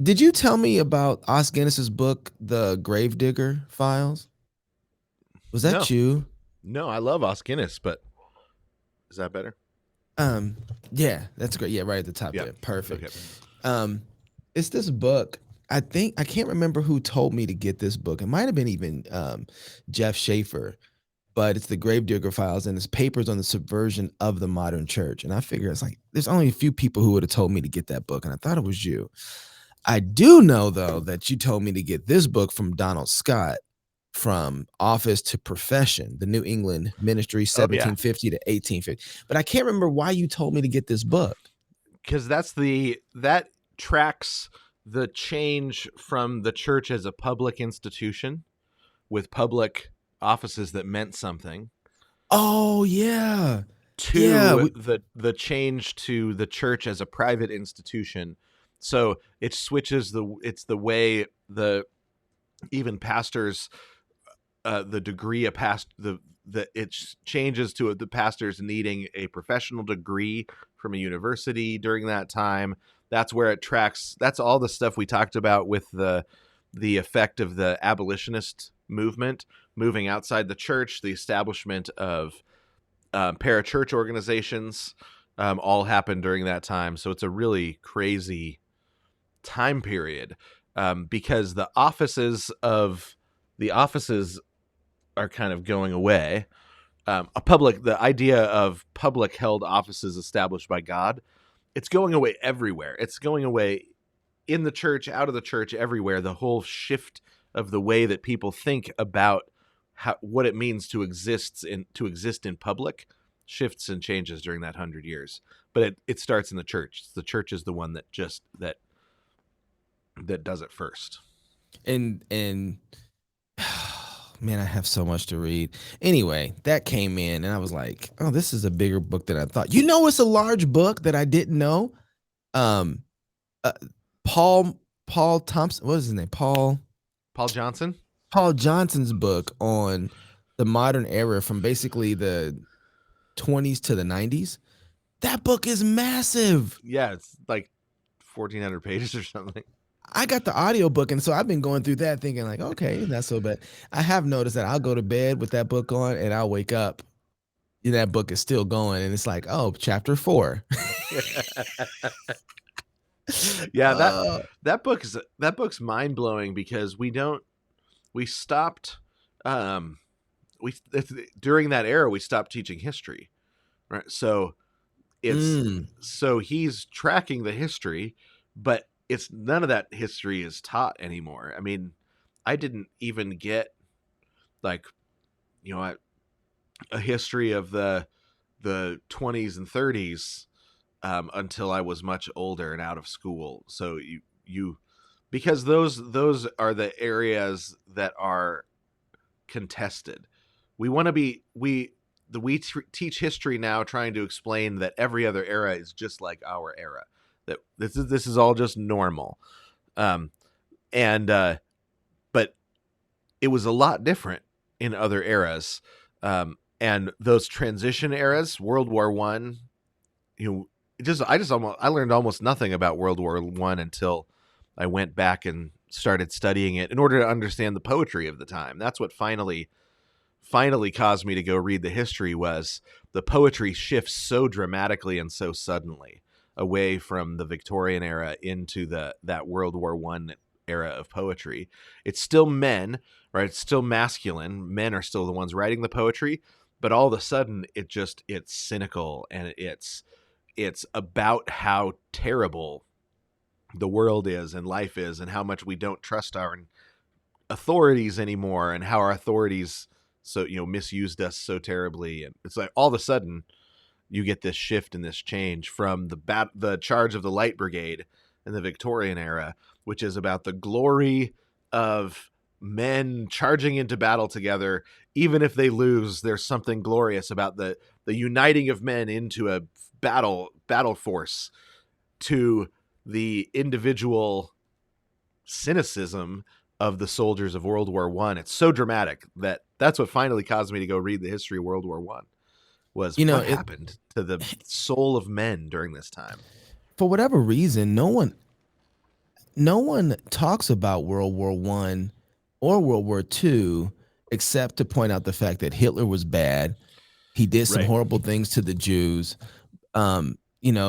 Did you tell me about Os Guinness's book, The Gravedigger Files? Was that No, you? no, I love Os Guinness, but is that better? Um, yeah, that's great. Yeah, right at the top Yeah. there. Perfect. Okay. Um, it's this book. I think I can't remember who told me to get this book. It might have been even Jeff Schaefer, but it's the Gravedigger Files and it's papers on the subversion of the modern church. And I figure it's like there's only a few people who would have told me to get that book, and I thought it was you. I do know though that you told me to get this book from Donald Scott, From Office to Profession, the New England Ministry Oh yeah, 1750 to 1850. But I can't remember why you told me to get this book. because that tracks the change from the church as a public institution with public offices that meant something Oh yeah. Yeah, to the change to the church as a private institution. So it switches it's the way the even pastors the degree of it changes to the pastors needing a professional degree from a university during that time. That's where it tracks. That's all the stuff we talked about with the effect of the abolitionist movement moving outside the church, the establishment of parachurch organizations, all happened during that time. So it's a really crazy time period, because the offices are kind of going away. The idea of public held offices established by God, it's going away everywhere. It's going away in the church, out of the church, everywhere. The whole shift of the way that people think about what it means to exist in public shifts and changes during that 100 years. But it starts in the church. The church is the one that does it first. and man, I have so much to read. Anyway, that came in and I was like, "Oh, this is a bigger book than I thought." You know, it's a large book that I didn't know. Um uh, Paul Thompson, what is his name? Paul Johnson. Paul Johnson's book on the modern era from basically the 20s to the 90s. That book is massive. Yeah, it's like 1,400 pages or something. I got the audiobook, and so I've been going through that thinking like, okay, not so bad. I have noticed that I'll go to bed with that book on and I'll wake up and that book is still going and it's like, oh, chapter 4. Yeah, uh, that book's mind blowing because we stopped um we during that era we stopped teaching history, right? So it's mm, so he's tracking the history, but it's none of that history is taught anymore. I mean, I didn't even get like a history of the 20s and 30s until I was much older and out of school. So you because those are the areas that are contested. We want to be we teach history now, trying to explain that every other era is just like our era. That this is all just normal, um, and but it was a lot different in other eras, and those transition eras, World War One, I learned almost nothing about World War One until I went back and started studying it in order to understand the poetry of the time. That's what finally caused me to go read the history, was the poetry shifts so dramatically and so suddenly away from the Victorian era into that World War One era of poetry. It's still men, right? It's still masculine. Men are still the ones writing the poetry, but all of a sudden it's cynical, and it's about how terrible the world is and life is, and how much we don't trust our authorities anymore, and how our authorities misused us so terribly. And it's like all of a sudden you get this shift and this change from the charge of the Light Brigade in the Victorian era, which is about the glory of men charging into battle together. Even if they lose, there's something glorious about the uniting of men into a battle force, to the individual cynicism of the soldiers of World War One. It's so dramatic that's what finally caused me to go read the history of World War One, was you know, what it happened to the soul of men during this time. for whatever reason, no one no one talks about World War I or World War II except to point out the fact that Hitler was bad. He did some Right. horrible things to the Jews.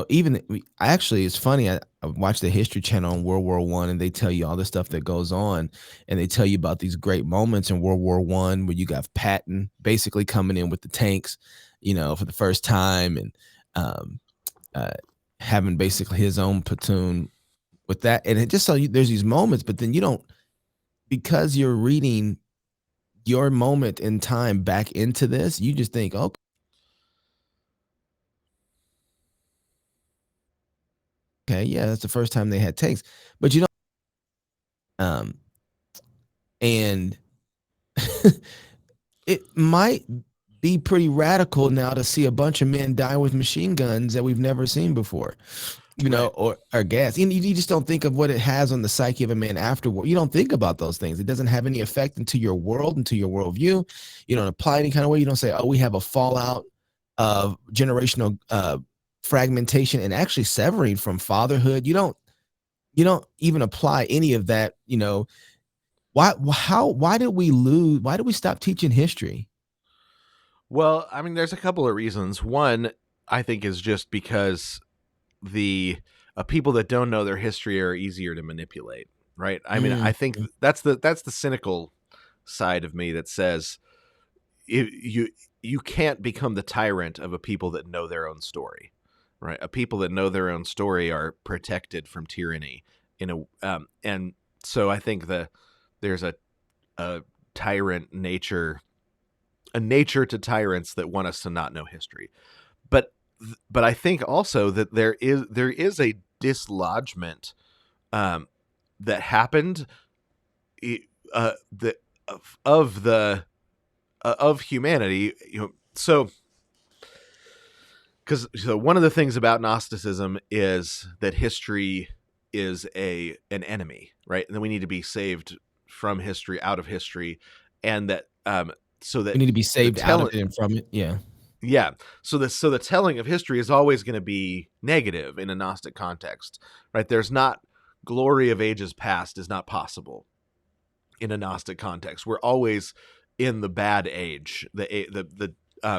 Even actually, it's funny. I watched the History Channel on World War I, and they tell you all the stuff that goes on, and they tell you about these great moments in World War I where you got Patton basically coming in with the tanks, for the first time, and um, uh, having basically his own platoon with that. And it just so there's these moments, but then you don't, because you're reading your moment in time back into this, you just think, okay, yeah, that's the first time they had tanks, but you don't. Um, and it might be pretty radical now to see a bunch of men die with machine guns that we've never seen before, Right. or gas. You just don't think of what it has on the psyche of a man afterward. You don't think about those things. It doesn't have any effect into your world, into your worldview. You don't apply any kind of way. You don't say, oh, we have a fallout of generational fragmentation and actually severing from fatherhood. You don't even apply any of that. Why did we lose? Why did we stop teaching history? Well, I mean, there's a couple of reasons. One, I think, is just because the people that don't know their history are easier to manipulate, right? I mean, Mm, I think that's the cynical side of me that says you can't become the tyrant of a people that know their own story, right? A people that know their own story are protected from tyranny in and so I think there's a tyrant nature, a nature to tyrants that want us to not know history. But but I think also that there is a dislodgement um, that happened that of the of humanity. So one of the things about Gnosticism is that history is an enemy, right? And then we need to be saved from history, out of history, and that so we that need to be the saved out of tell it and from it. Yeah. yeah. So the telling of history is always going to be negative in a Gnostic context, right? There's not glory of ages past is not possible in a Gnostic context. We're always in the bad age.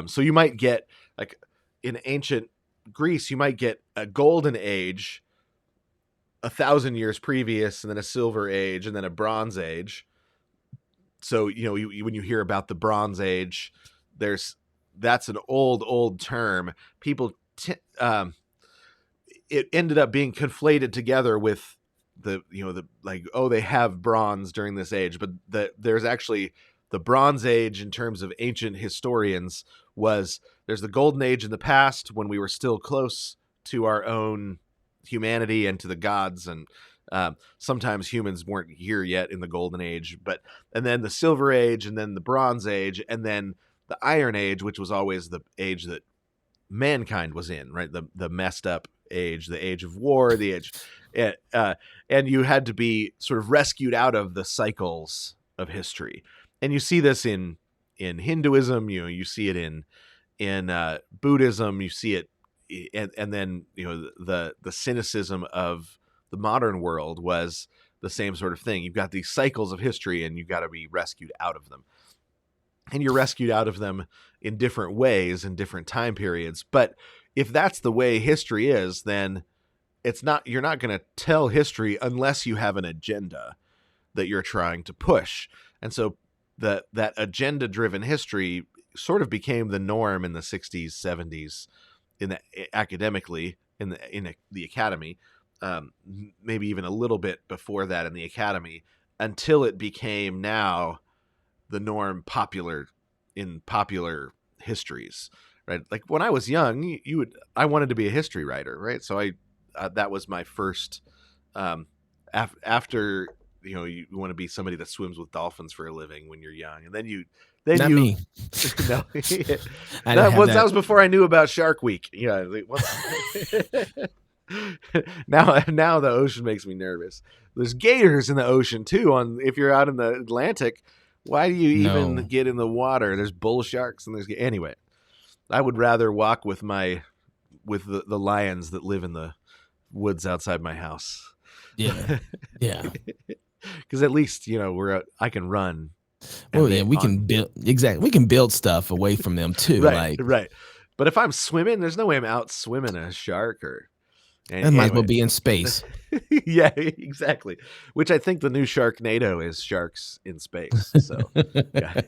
So you might get like in ancient Greece, you might get a golden age 1,000 years previous, and then a silver age, and then a bronze age. So when you hear about the Bronze Age, there's that's an old term. People it ended up being conflated together with the like, oh, they have bronze during this age, but there's actually the Bronze Age in terms of ancient historians was there's the Golden Age in the past when we were still close to our own humanity and to the gods, and sometimes humans weren't here yet in the Golden Age, and then the Silver Age, and then the Bronze Age, and then the Iron Age, which was always the age that mankind was in, right? The messed up age, the age of war, the age, and you had to be sort of rescued out of the cycles of history. And you see this in Hinduism, you see it in Buddhism, you see it, and then the cynicism of the modern world was the same sort of thing. You've got these cycles of history, and you've got to be rescued out of them, and you're rescued out of them in different ways in different time periods. But if that's the way history is, then you're not going to tell history unless you have an agenda that you're trying to push. And so that agenda driven history sort of became the norm in the 60s, 70s, in the academically in the academy, maybe even a little bit before that in the academy, until it became now the norm in popular histories, right? Like when I was young, I wanted to be a history writer, right? So I that was my first after you want to be somebody that swims with dolphins for a living when you're young, and then Not you me. no I didn't have that that. was before I knew about Shark Week. Yeah, now the ocean makes me nervous. There's gators in the ocean too. On if you're out in the Atlantic, why do you even No, get in the water? There's bull sharks and anyway. I would rather walk with the lions that live in the woods outside my house. Yeah. Yeah. Because at least I can run, Well, and yeah, they we on can build exactly. We can build stuff away from them too. right, Like, right. But if I'm swimming, there's no way I'm out swimming a shark or it might as well anyway. be in space. Yeah, exactly. Which I think the new Sharknado is sharks in space. So yeah.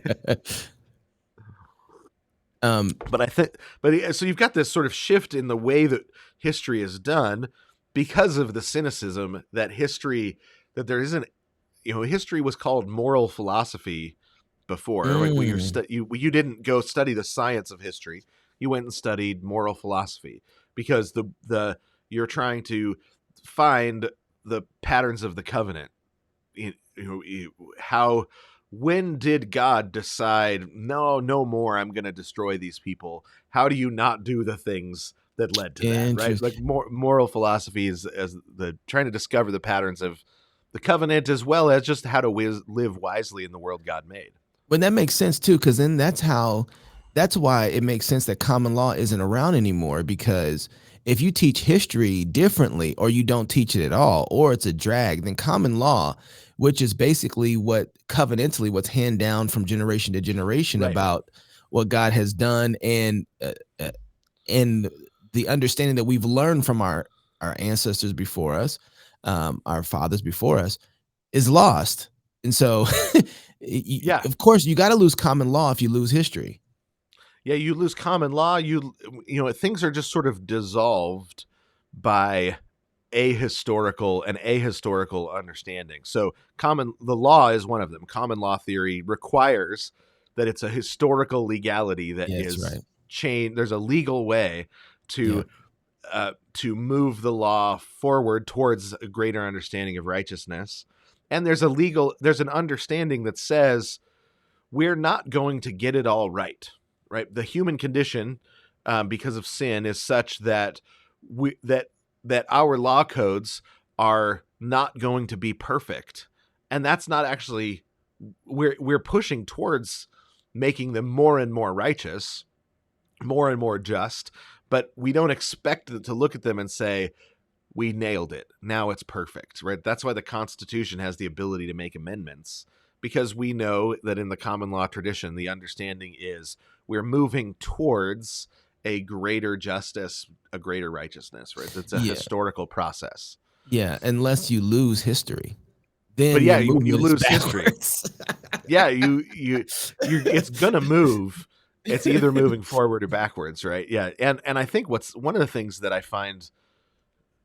um, But I think, but so you've got this sort of shift in the way that history is done because of the cynicism that that there isn't, history was called moral philosophy before. Like mm, you didn't go study the science of history. You went and studied moral philosophy because you're trying to find the patterns of the covenant. How when did God decide, no more, I'm going to destroy these people? How do you not do the things that led to that, right? interest. Like moral philosophy is as the trying to discover the patterns of the covenant as well as just how to live wisely in the world God made. But that makes sense too, because then that's why it makes sense that common law isn't around anymore. Because if you teach history differently, or you don't teach it at all, or it's a drag, then common law, which is basically what covenantally what's handed down from generation to generation Right. about what God has done, and the understanding that we've learned from our ancestors before us, our fathers before us, is lost. And so, Yeah. of course, you got to lose common law if you lose history. Yeah, you lose common law, things are just sort of dissolved by an ahistorical understanding. So the law is one of them. Common law theory requires that it's a historical legality that Yes, is right. chained. There's a legal way Yeah, to move the law forward towards a greater understanding of righteousness. And there's an understanding that says we're not going to get it all right. Right, the human condition, because of sin, is such that we that our law codes are not going to be perfect, and that's not actually we're pushing towards making them more and more righteous, more and more just, but we don't expect to look at them and say we nailed it. Now it's perfect, right? That's why the Constitution has the ability to make amendments, because we know that in the common law tradition, the understanding is we're moving towards a greater justice, a greater righteousness, right? It's a yeah, historical process. yeah. Unless you lose history, But then yeah, your when you movement is lose history, backwards. yeah, it's gonna move. It's either moving forward or backwards, right? Yeah, and I think what's one of the things that I find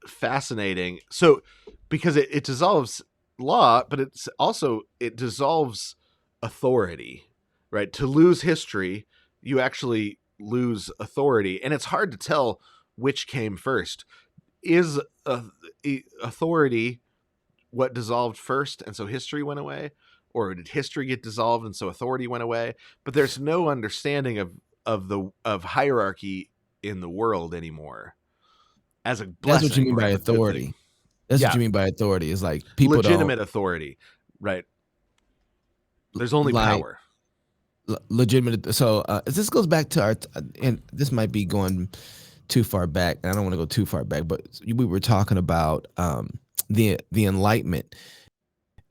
fascinating. So because it dissolves law, but it dissolves authority, right? To lose history, you actually lose authority, and it's hard to tell which came first. Is authority what dissolved first, and so history went away, or did history get dissolved and so authority went away? But there's no understanding of hierarchy in the world anymore as a That's what you blessing mean or by as a good thing. authority. That's what Yeah, you mean by authority. Is like people don't legitimate authority, right? There's only like power. legitimate. So this goes back to our, and this might be going too far back, and I don't want to go too far back, but we were talking about the Enlightenment.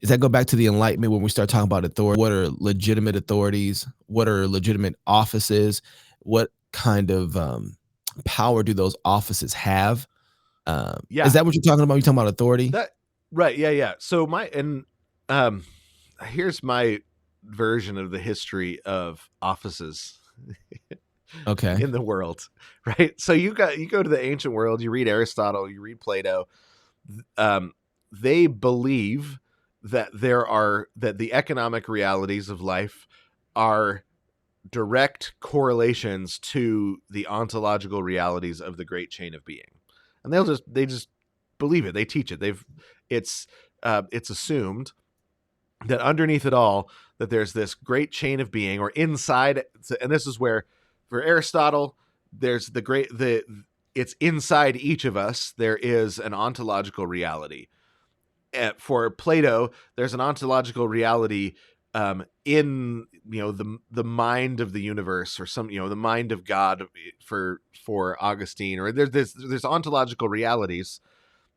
Does that go back to the Enlightenment when we start talking about authority? What are legitimate authorities? What are legitimate offices? What kind of power do those offices have? Is Yeah, that what you're talking about? You talking about authority? that right. Yeah, yeah. So um, here's my version of the history of offices Okay. in the world. Right. So you go to the ancient world. You read Aristotle. You read Plato. Um, they believe that the economic realities of life are direct correlations to the ontological realities of the great chain of being, and they just believe it. They teach it. It's it's assumed that underneath it all, that there's this great chain of being, or inside, and this is where, for Aristotle, there's the it's inside each of us. There is an ontological reality. For Plato, there's an ontological reality in the mind of the universe, or the mind of God for Augustine, or there's ontological realities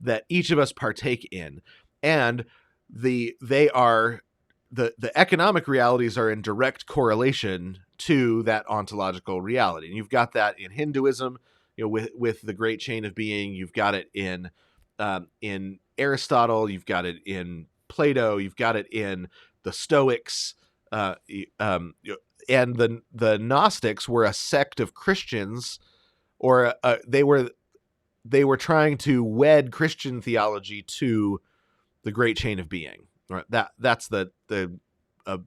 that each of us partake in, and they are the economic realities are in direct correlation to that ontological reality. And you've got that in Hinduism, with the great chain of being. You've got it in Aristotle. You've got it in Plato. You've got it in the Stoics. And the Gnostics were a sect of Christians, or they were trying to wed Christian theology to the great chain of being. Right? That's the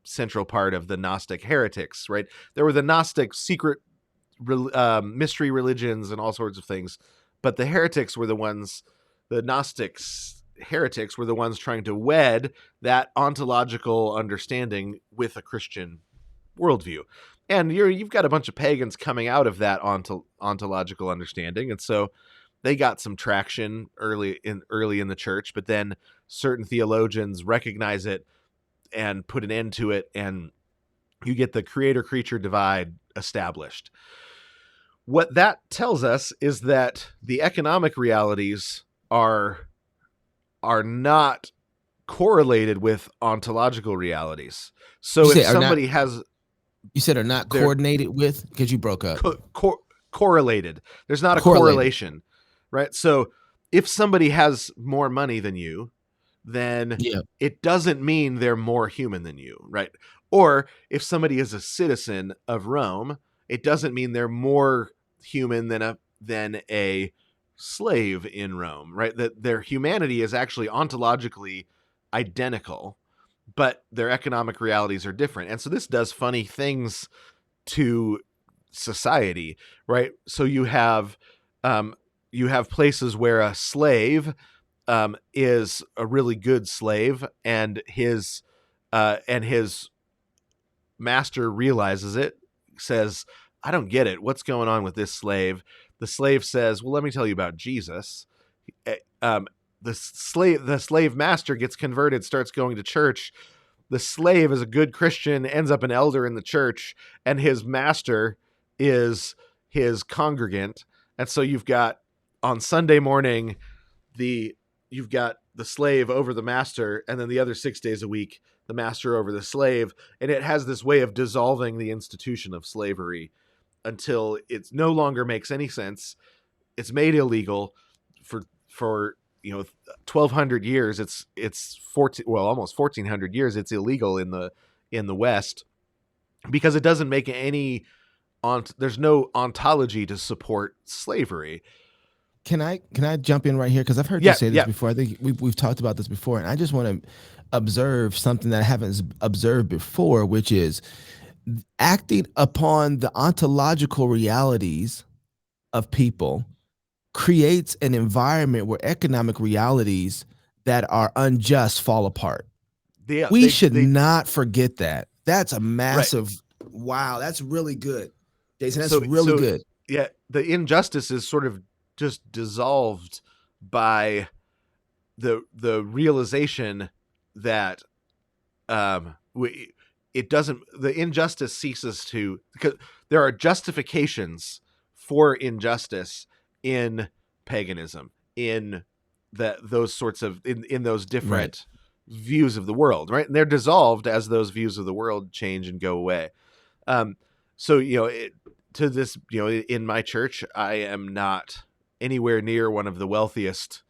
central part of the Gnostic heretics. Right? There were the Gnostic secret mystery religions and all sorts of things, but the heretics were the ones. The Gnostics heretics were the ones trying to wed that ontological understanding with a Christian worldview. And you've got a bunch of pagans coming out of that ontological understanding, and so they got some traction early in the church. But then certain theologians recognize it and put an end to it, and you get the creator-creature divide established. What that tells us is that the economic realities are not correlated with ontological realities. You So if say are not. somebody has You said are not their coordinated with because you broke up. correlated, there's not a Correlated. correlation, right? So if somebody has more money than you, then Yeah. it doesn't mean they're more human than you, right? Or if somebody is a citizen of Rome, it doesn't mean they're more human than a slave in Rome, right? That their humanity is actually ontologically identical, but their economic realities are different. And so this does funny things to society, right? So you have places where a slave is a really good slave, and his master realizes it, says, "I don't get it. What's going on with this slave?" The slave says, "Well, let me tell you about Jesus." Um, the slave master gets converted, starts going to church. The slave is a good Christian, ends up an elder in the church, and his master is his congregant. And so you've got on Sunday morning you've got the slave over the master, and then the other 6 days a week the master over the slave, and it has this way of dissolving the institution of slavery until it no longer makes any sense. It's made illegal for 1,200 years. It's 14, well, almost 1,400 years. It's illegal in the West because it doesn't make any there's no ontology to support slavery. Can I jump in right here because I've heard you Yeah, say this yeah. before. I think we've talked about this before, and I just want to observe something that I haven't observed before, which is acting upon the ontological realities of people creates an environment where economic realities that are unjust fall apart. Yeah, We should they not forget that. That's a right. massive wow. That's really good, Jason. That's So really good. yeah, the injustice is sort of just dissolved by the realization that we it doesn't the injustice ceases to, because there are justifications for injustice in paganism, in those sorts of in those Right. different views of the world, right? And they're dissolved as those views of the world change and go away. um so to this, in my church, I am not anywhere near one of the wealthiest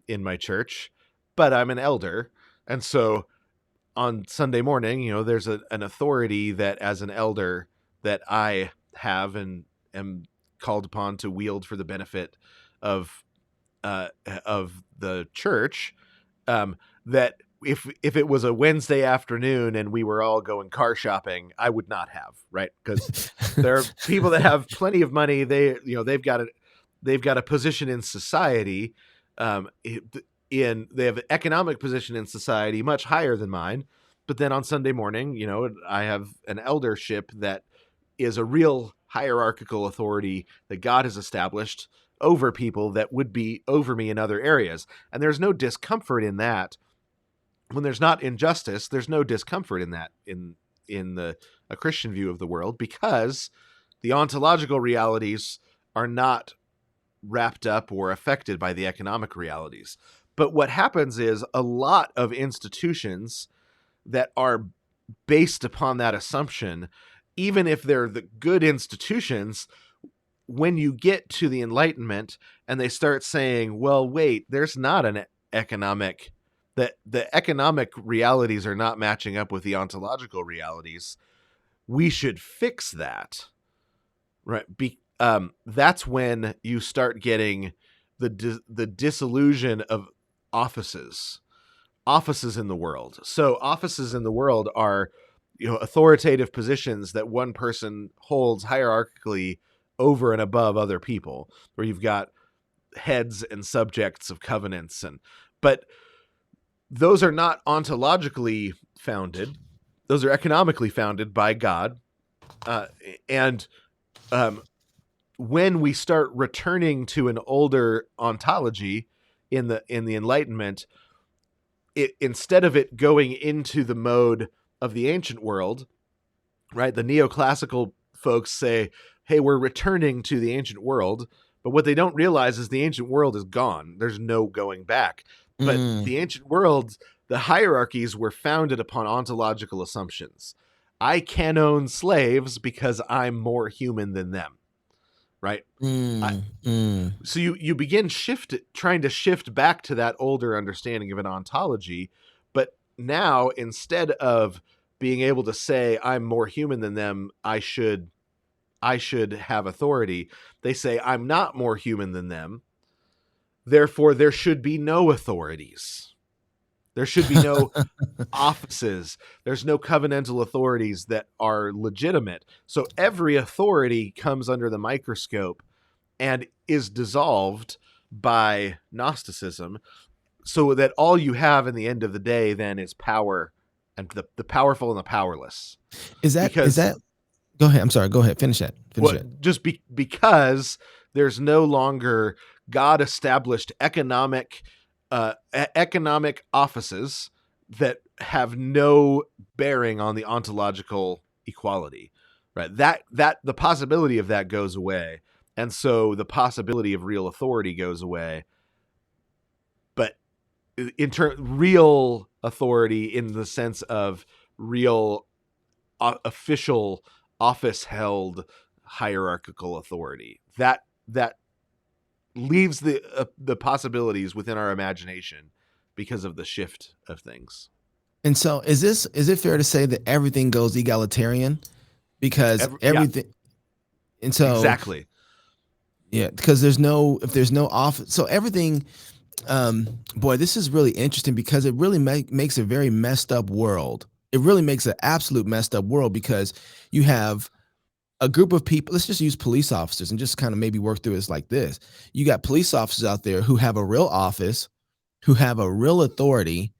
in my church, but I'm an elder. And so on Sunday morning, there's an authority that, as an elder, that I have and am called upon to wield for the benefit of the church. That if it was a Wednesday afternoon and we were all going car shopping, I would not have, right? Because there are people that have plenty of money. They've got a position in society. They have an economic position in society much higher than mine. But then on Sunday morning, I have an eldership that is a real hierarchical authority that God has established over people that would be over me in other areas. And there's no discomfort in that. When there's not injustice, there's no discomfort in that in a Christian view of the world, because the ontological realities are not wrapped up or affected by the economic realities. But what happens is a lot of institutions that are based upon that assumption, even if they're the good institutions, when you get to the Enlightenment and they start saying, well, wait, there's not an economic, that the economic realities are not matching up with the ontological realities, we should fix that. Right. That's when you start getting the disillusion of offices in the world. So offices in the world are, authoritative positions that one person holds hierarchically over and above other people, where you've got heads and subjects of covenants, but those are not ontologically founded. Those are economically founded by God. And when we start returning to an older ontology in the Enlightenment, instead of it going into the mode of the ancient world, right? The neoclassical folks say, hey, we're returning to the ancient world. But what they don't realize is the ancient world is gone. There's no going back. But the ancient world, the hierarchies were founded upon ontological assumptions. I can own slaves because I'm more human than them, right? So you begin trying to shift back to that older understanding of an ontology. But now, instead of being able to say I'm more human than them, I should have authority, they say I'm not more human than them, therefore there should be no authorities. There should be no offices. There's no covenantal authorities that are legitimate. So every authority comes under the microscope and is dissolved by Gnosticism, so that all you have in the end of the day then is power, and the powerful and the powerless. Is that go ahead. I'm sorry. Go ahead. Finish that. Just because there's no longer God established economic offices that have no bearing on the ontological equality, right? That the possibility of that goes away, and so the possibility of real authority goes away. But real authority in the sense of real official office held hierarchical authority, that leaves the possibilities within our imagination because of the shift of things. And so is it fair to say that everything goes egalitarian? Because everything, yeah. And so exactly. Yeah, because if there's no office, so everything, boy, this is really interesting because it really makes a very messed up world. It really makes an absolute messed up world because you have a group of people. Let's just use police officers and just kind of maybe work through it like this. You got police officers out there who have a real office, who have a real authority,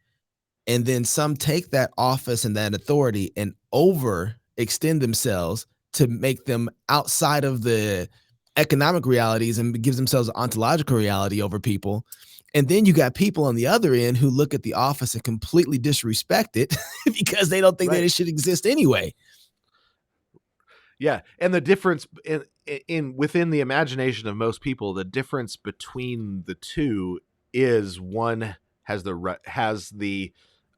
and then some take that office and that authority and overextend themselves to make them outside of the economic realities and gives themselves an ontological reality over people. And then you got people on the other end who look at the office and completely disrespect it because they don't think that it should exist anyway. Yeah, and the difference in within the imagination of most people, the difference between the two is one has the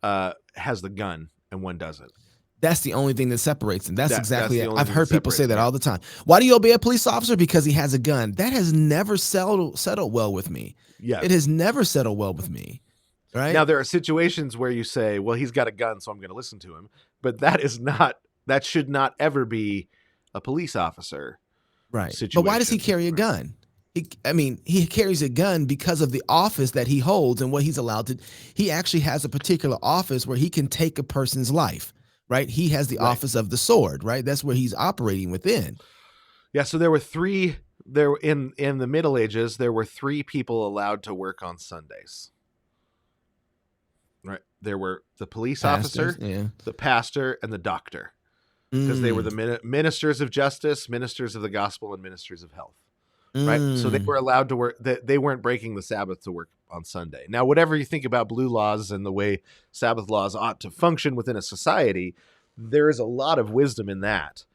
gun and one doesn't. That's the only thing that separates them. That's exactly it. I've heard people say that all the time. Why do you obey a police officer? Because he has a gun. That has never settled well with me. Yeah, it has never settled well with me. Right now, there are situations where you say, "Well, he's got a gun, so I'm going to listen to him," but that should not ever be a police officer. Right. Situation. But why does he carry a gun? He carries a gun because of the office that he holds and what he's allowed to. He actually has a particular office where he can take a person's life. Right. He has the office of the sword. Right. That's where he's operating within. Yeah. So there were three there in the Middle Ages. There were three people allowed to work on Sundays. Right. There were the police officer, the pastor, and the doctor, because they were the ministers of justice, ministers of the gospel, and ministers of health. Right. So they were allowed to work. They weren't breaking the Sabbath to work on Sunday. Now, whatever you think about blue laws and the way Sabbath laws ought to function within a society, there is a lot of wisdom in that,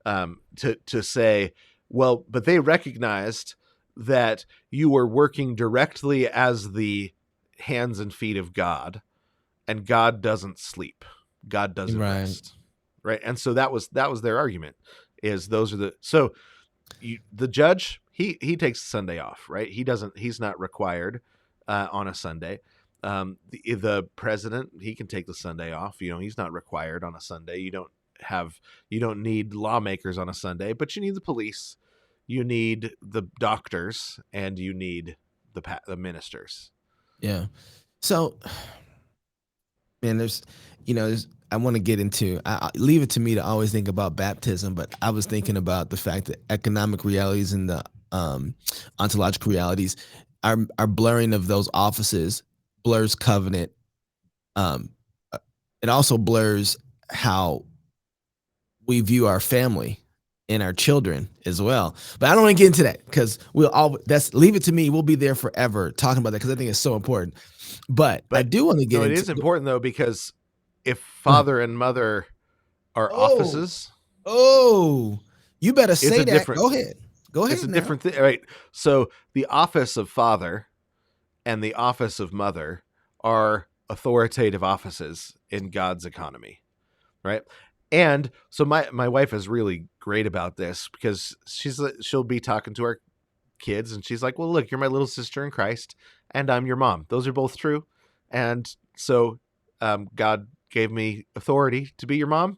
to say, well, but they recognized that you were working directly as the hands and feet of God, and God doesn't sleep. God doesn't Right. rest. Right. And so that was their argument, is those are the judge, he takes Sunday off, right? He's not required on a Sunday. The president, he can take the Sunday off. He's not required on a Sunday. You don't need lawmakers on a Sunday, but you need the police, you need the doctors, and you need the ministers. Yeah. So, man, I want to get into. Leave it to me to always think about baptism, but I was thinking about the fact that economic realities and the ontological realities are blurring of those offices blurs covenant. Um, it also blurs how we view our family and our children as well. But I don't want to get into that because that's leave it to me. We'll be there forever talking about that because I think it's so important. But I But do want to get no, it into. is important though, because if Go ahead. father and mother are Oh, offices, oh, you better it's say a that. different Go ahead. Go it's ahead a now. different thing, right? So the office of father and the office of mother are authoritative offices in God's economy, right? And so my wife is really great about this, because she'll be talking to our kids, and she's like, "Well, look, you're my little sister in Christ, and I'm your mom. Those are both true, and so God gave me authority to be your mom,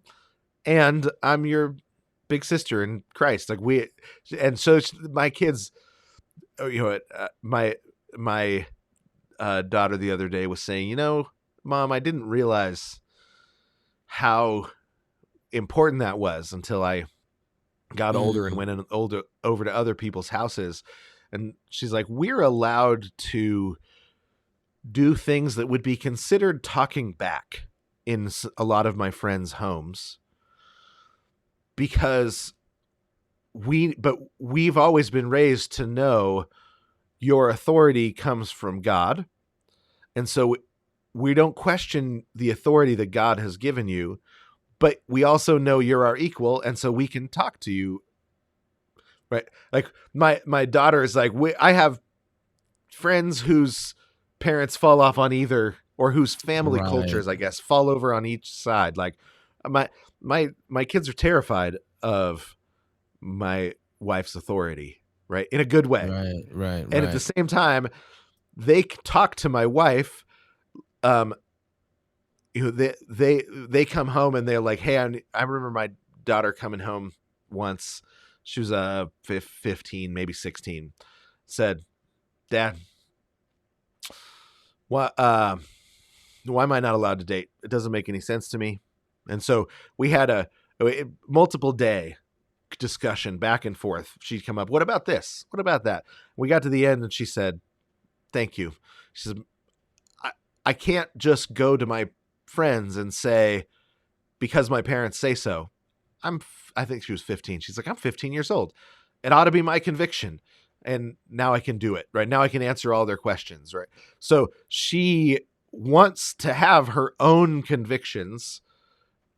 and I'm your big sister in Christ." Like and so my kids, my daughter the other day was saying, Mom, I didn't realize how important that was until I got older and Mm, went over to other people's houses. And she's like, we're allowed to do things that would be considered talking back in a lot of my friends' homes, because we've always been raised to know your authority comes from God. And so we don't question the authority that God has given you, but we also know you're our equal, and so we can talk to you, right? Like my daughter is like, I have friends whose parents fall off on either, or whose family right, cultures, I guess, fall over on each side. Like my my kids are terrified of my wife's authority, right? In a good way. right, right, And at the right, same time, they talk to my wife. Um, they come home and they're like, "Hey, I remember my daughter coming home once. She was 15, maybe 16. Said, Dad, why am I not allowed to date? It doesn't make any sense to me." And so we had a multiple day discussion back and forth. She'd come up, "What about this? What about that?" We got to the end and she said, "Thank you." She said, I, I can't just go to my friends and say, because my parents say so. I think she was 15. She's like, "I'm 15 years old. It ought to be my conviction." And now I can do it, right? Now I can answer all their questions, right? So she wants to have her own convictions.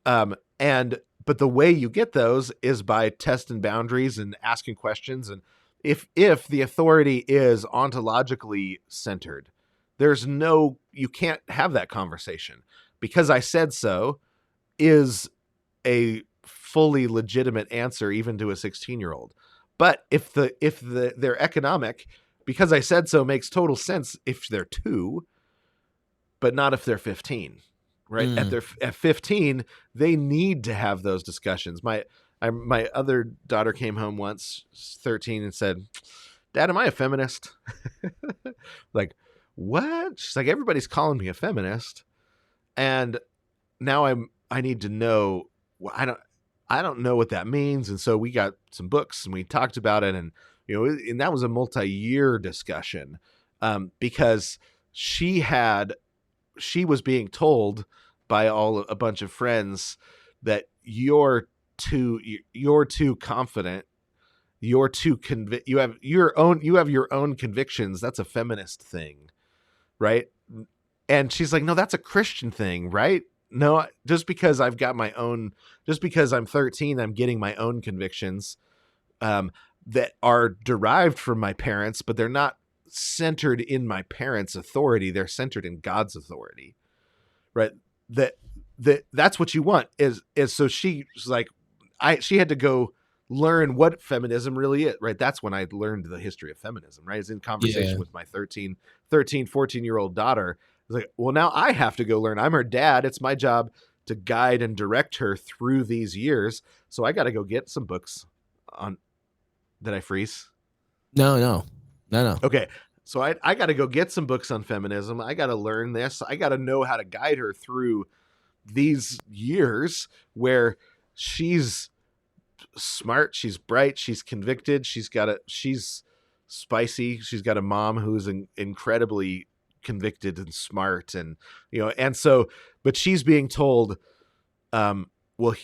But the way you get those is by testing boundaries and asking questions. And if the authority is ontologically centered, you can't have that conversation. Because I said so is a fully legitimate answer even to a 16-year-old. But if they're economic, because I said so makes total sense if they're 2, but not if they're 15. Right? mm, At 15, they need to have those discussions. My other daughter came home once, 13, and said, "Dad, am I a feminist?" Like, what? She's like, "Everybody's calling me a feminist." And now I need to know. I don't know what that means. And so we got some books and we talked about it, and and that was a multi-year discussion, because she was being told by a bunch of friends that you're too confident, you have your own convictions. That's a feminist thing, right? And she's like, "No, that's a Christian thing, right? No, just because I'm 13, I'm getting my own convictions. Um, that are derived from my parents, but they're not centered in my parents' authority. They're centered in God's authority, right? That that's what you want is so she's like, she had to go learn what feminism really is, right? That's when I learned the history of feminism, right? It's in Yeah. conversation with my 14-year-old daughter. It's like, well, now I have to go learn. I'm her dad. It's my job to guide and direct her through these years. So I got to go get some books on. Did I freeze? No, no, no, no. Okay. So I got to go get some books on feminism. I got to learn this. I got to know how to guide her through these years where she's smart, she's bright, she's convicted, she's spicy, she's got a mom who's incredibly convicted and smart, and and so, but she's being told, well,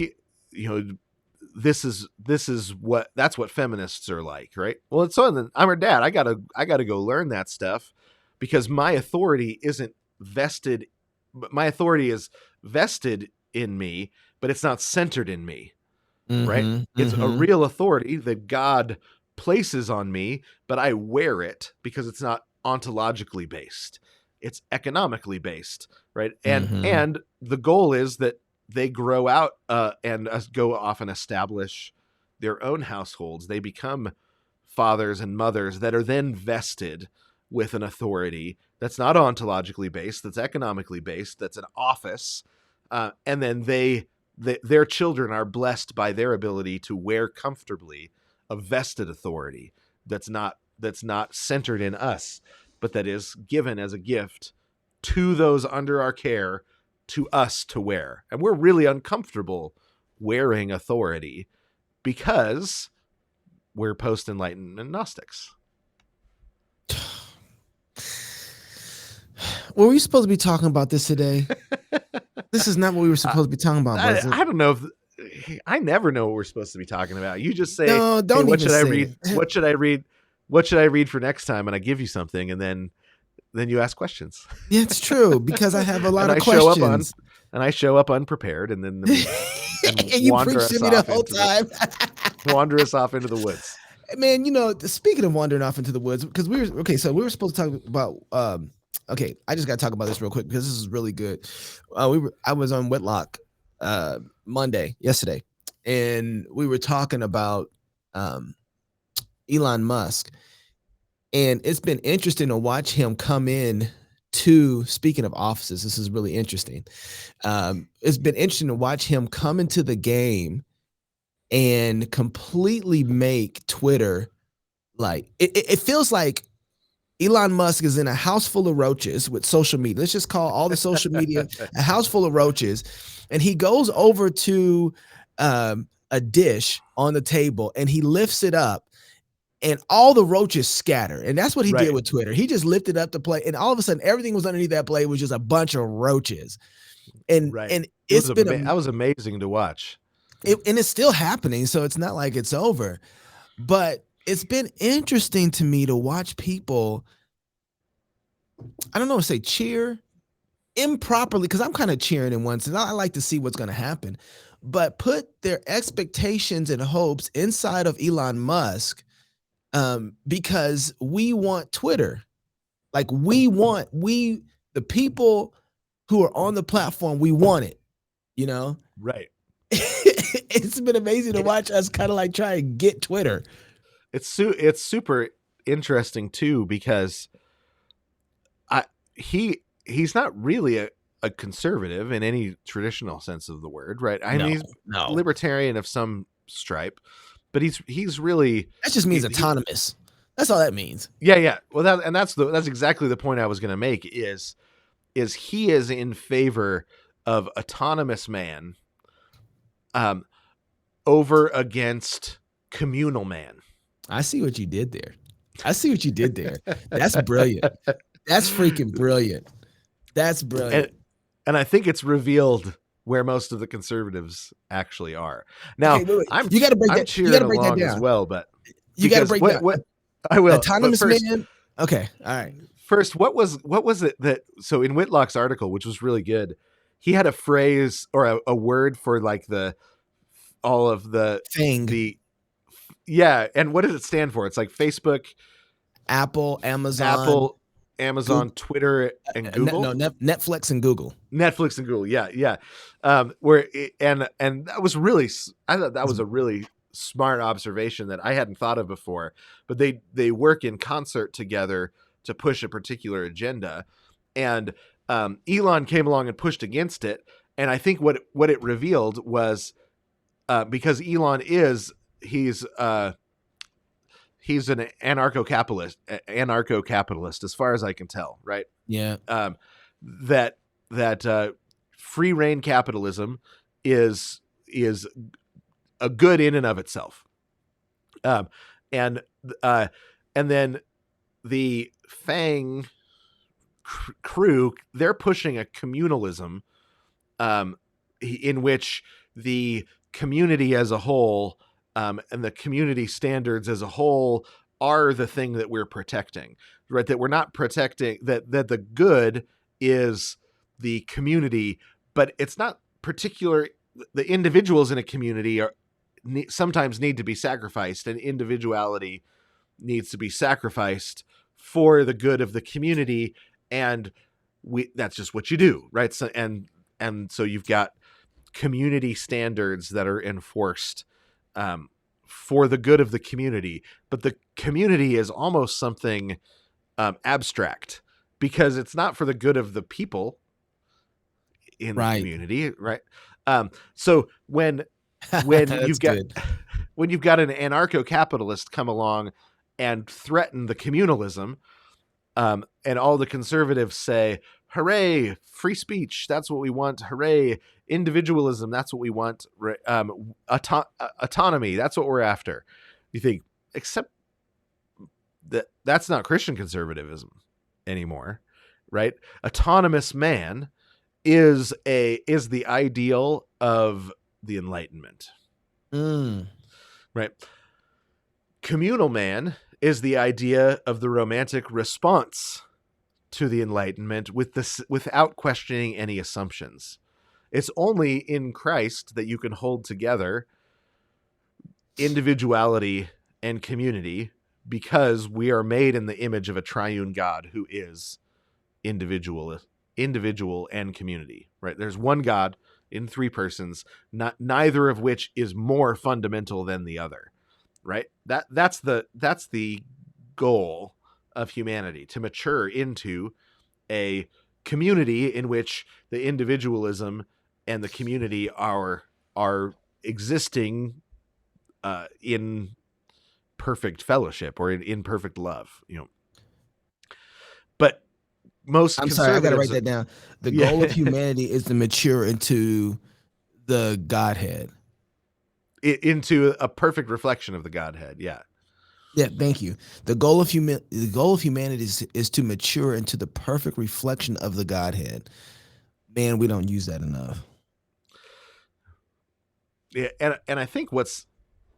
that's what feminists are like, right? Well, it's so then I'm her dad. I gotta go learn that stuff because my authority isn't vested. My authority is vested in me, but it's not centered in me, right? Mm-hmm, It's a mm-hmm, real authority that God places on me, but I wear it because it's not ontologically based. It's economically based, right? mm-hmm. And the goal is that they grow out and go off and establish their own households. They become fathers and mothers that are then vested with an authority that's not ontologically based, that's economically based, that's an office, and then their children are blessed by their ability to wear comfortably a vested authority that's not centered in us, but that is given as a gift to those under our care, to us to wear. And we're really uncomfortable wearing authority because we're post-enlightenment Gnostics. Were we supposed to be talking about this today? This is not what we were supposed to be talking about, was it? I don't know if I never know what we're supposed to be talking about. You just say, No, "Hey, don't what even should I say read? it. What should I read? What should I read for next time?" And I give you something, and then you ask questions. Yeah, it's true because I have a lot and of I show up questions. unprepared, and then and And you wander preach to us me the off whole into the time. wander us off into the woods. Man, speaking of wandering off into the woods, because so we were supposed to talk about okay, I just gotta talk about this real quick because this is really good. I was on Whitlock yesterday, and we were talking about Elon Musk, and it's been interesting to watch him come in to, speaking of offices, this is really interesting. It's been interesting to watch him come into the game and completely make Twitter, like it feels like Elon Musk is in a house full of roaches with social media. Let's just call all the social media a house full of roaches. And he goes over to a dish on the table and he lifts it up and all the roaches scatter. And that's what he did Right, with Twitter. He just lifted up the plate and all of a sudden everything was underneath that plate was just a bunch of roaches. And right. and it's been That was amazing to watch. and it's still happening. So it's not like it's over. But it's been interesting to me to watch people, I don't know, say cheer improperly, because I'm kind of cheering in one sense. I like to see what's going to happen, but put their expectations and hopes inside of Elon Musk, because we want Twitter. Like the people who are on the platform, we want it, you know? Right. It's been amazing to watch us kind of like try and get Twitter. It's super interesting too because he's not really a conservative in any traditional sense of the word, right? I mean, he's No. libertarian of some stripe, but he's really, That just means autonomous. That's all that means. yeah. Well, that's exactly the point I was going to make is he is in favor of autonomous man, over against communal man. I see what you did there. That's brilliant. That's freaking brilliant. That's brilliant. And I think it's revealed where most of the conservatives actually are. Now, okay, wait. I'm You got to break I'm that. cheering You got to break that along as down. well, but You got to break down. What I will. Autonomous first, man. Okay, all right. First, what was it that, so in Whitlock's article, which was really good, he had a phrase or a word for like all of the Thing. the Yeah, and what does it stand for? It's like Facebook, Apple, Amazon, Apple, Amazon, Google, Twitter, and Google. Netflix and Google. Netflix and Google, yeah, yeah. And that was really, I thought that was a really smart observation that I hadn't thought of before. But they work in concert together to push a particular agenda, and Elon came along and pushed against it. And I think what it revealed was because Elon he's an anarcho capitalist as far as I can tell, right? Yeah. um, that that free reign capitalism is a good in and of itself, um, and uh, and then the Fang crew, they're pushing a communalism, um, in which the community as a whole, and the community standards as a whole are the thing that we're protecting, right? That we're not protecting that the good is the community, but it's not particular. The individuals in a community are sometimes need to be sacrificed, and individuality needs to be sacrificed for the good of the community. And that's just what you do, right? So so you've got community standards that are enforced, for the good of the community, but the community is almost something abstract, because it's not for the good of the people in the Right. community, right? So when That's you've got good. when you've got an anarcho-capitalist come along and threaten the communalism, and all the conservatives say, "Hooray, free speech! That's what we want! Hooray, individualism! That's what we want! Autonomy! That's what we're after." You think, except that's not Christian conservatism anymore, right? Autonomous man is the ideal of the Enlightenment, Mm. right? Communal man is the idea of the romantic response to the Enlightenment without questioning any assumptions. It's only in Christ that you can hold together individuality and community, because we are made in the image of a triune God who is individual and community, right? There's one God in three persons, neither of which is more fundamental than the other, right? That's the goal of humanity, to mature into a community in which the individualism and the community are existing in perfect fellowship, or in perfect love, But most I'm sorry, I gotta conservatives, write that down. The yeah, goal of humanity is to mature into the Godhead. into a perfect reflection of the Godhead. Yeah. Yeah, thank you. The goal of humanity is to mature into the perfect reflection of the Godhead. Man, we don't use that enough. Yeah, and I think what's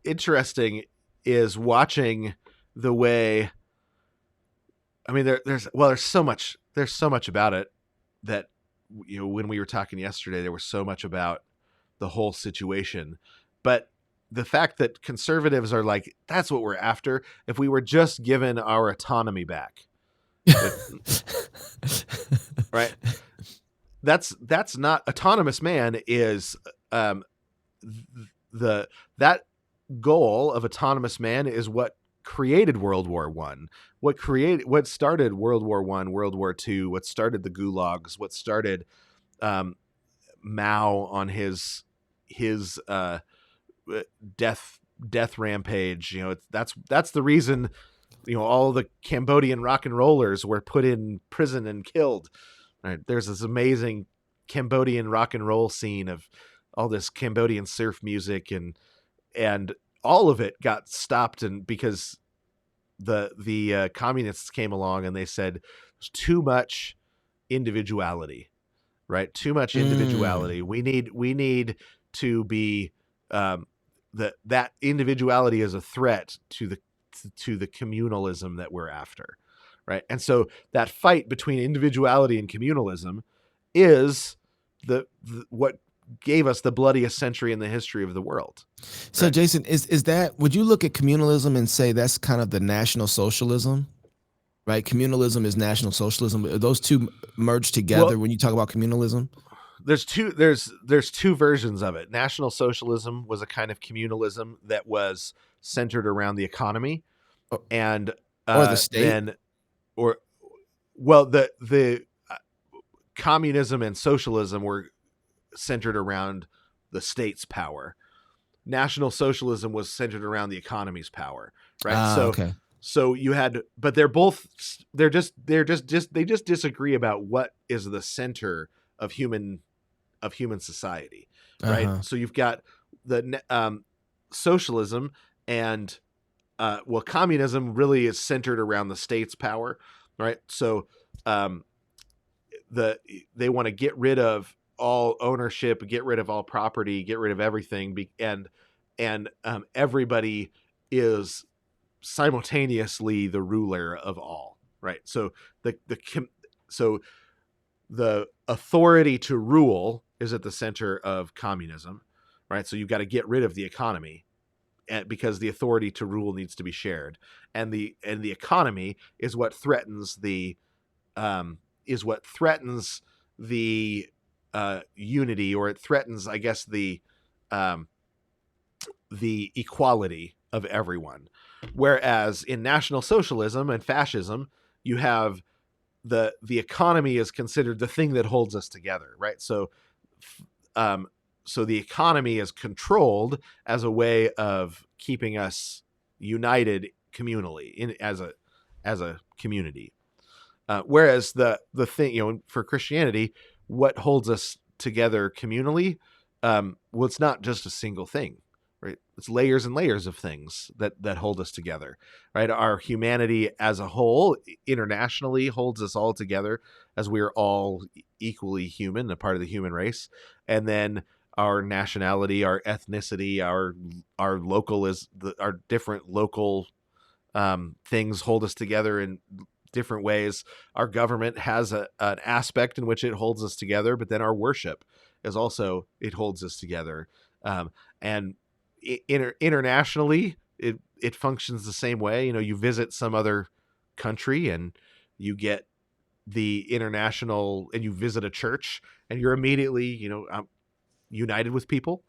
interesting is watching the way, I mean, there's so much about it that, when we were talking yesterday, there was so much about the whole situation. But the fact that conservatives are like, that's what we're after, if we were just given our autonomy back, if, right? That's not autonomous man is, um the that goal of autonomous man is what created World War One, what started World War One, World War Two, what started the gulags, what started, um, Mao on his death rampage. That's the reason, all the Cambodian rock and rollers were put in prison and killed. Right? There's this amazing Cambodian rock and roll scene of all this Cambodian surf music, and all of it got stopped, and because the communists came along and they said there's too much individuality, right? Too much Mm. individuality. We need to be, that individuality is a threat to the communalism that we're after, right? And so that fight between individuality and communalism is the what gave us the bloodiest century in the history of the world. So Right. Jason, is that, would you look at communalism and say that's kind of the National Socialism? Right? Communalism is National Socialism. Are those two merged Well, together when you talk about communalism? there's two versions of it. National Socialism was a kind of communalism that was centered around the economy, Or, and or the state? then or well the communism and socialism were centered around the state's power. National Socialism was centered around the economy's power, right? Ah, So okay. so you had, but they just disagree about what is the center of human society, right? Uh-huh. So you've got the socialism and well, communism really is centered around the state's power, right? So um, they want to get rid of all ownership, get rid of all property, get rid of everything, and everybody is simultaneously the ruler of all, right? So so the authority to rule is at the center of communism, right? So you've got to get rid of the economy, because the authority to rule needs to be shared, and the economy is what threatens the unity, or it threatens, I guess, um, the equality of everyone. Whereas in National Socialism and fascism, you have the economy is considered the thing that holds us together, right? Um, so the economy is controlled as a way of keeping us united communally as a community. Whereas the thing, for Christianity, what holds us together communally, well, it's not just a single thing, right? It's layers and layers of things that hold us together, right? Our humanity as a whole, internationally, holds us all together, as we are all equally human, a part of the human race, and then our nationality, our ethnicity, our local our different local things hold us together in different ways. Our government has an aspect in which it holds us together, but then our worship is also, it holds us together. And internationally, it functions the same way. You visit some other country and you get the international, and you visit a church, and you're immediately, united with people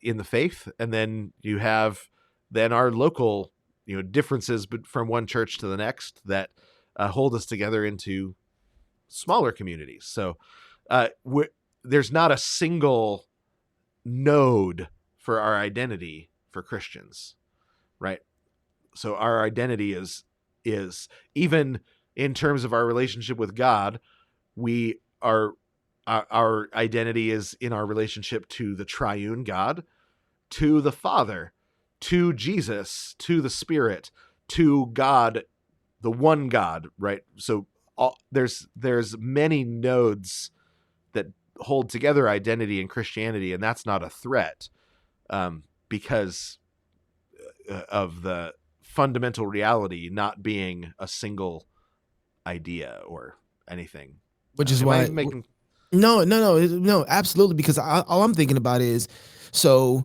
in the faith. And then you have then our local, differences from one church to the next that hold us together into smaller communities. So there's not a single node for our identity for Christians, right? So our identity is even in terms of our relationship with God, we are our identity is in our relationship to the triune God, to the Father, to Jesus, to the Spirit, to God, the one God, right? So there's many nodes that hold together identity in Christianity, and that's not a threat, because of the fundamental reality not being a single idea or anything. Which is Am I why, making? no, absolutely. Because all I'm thinking about is, so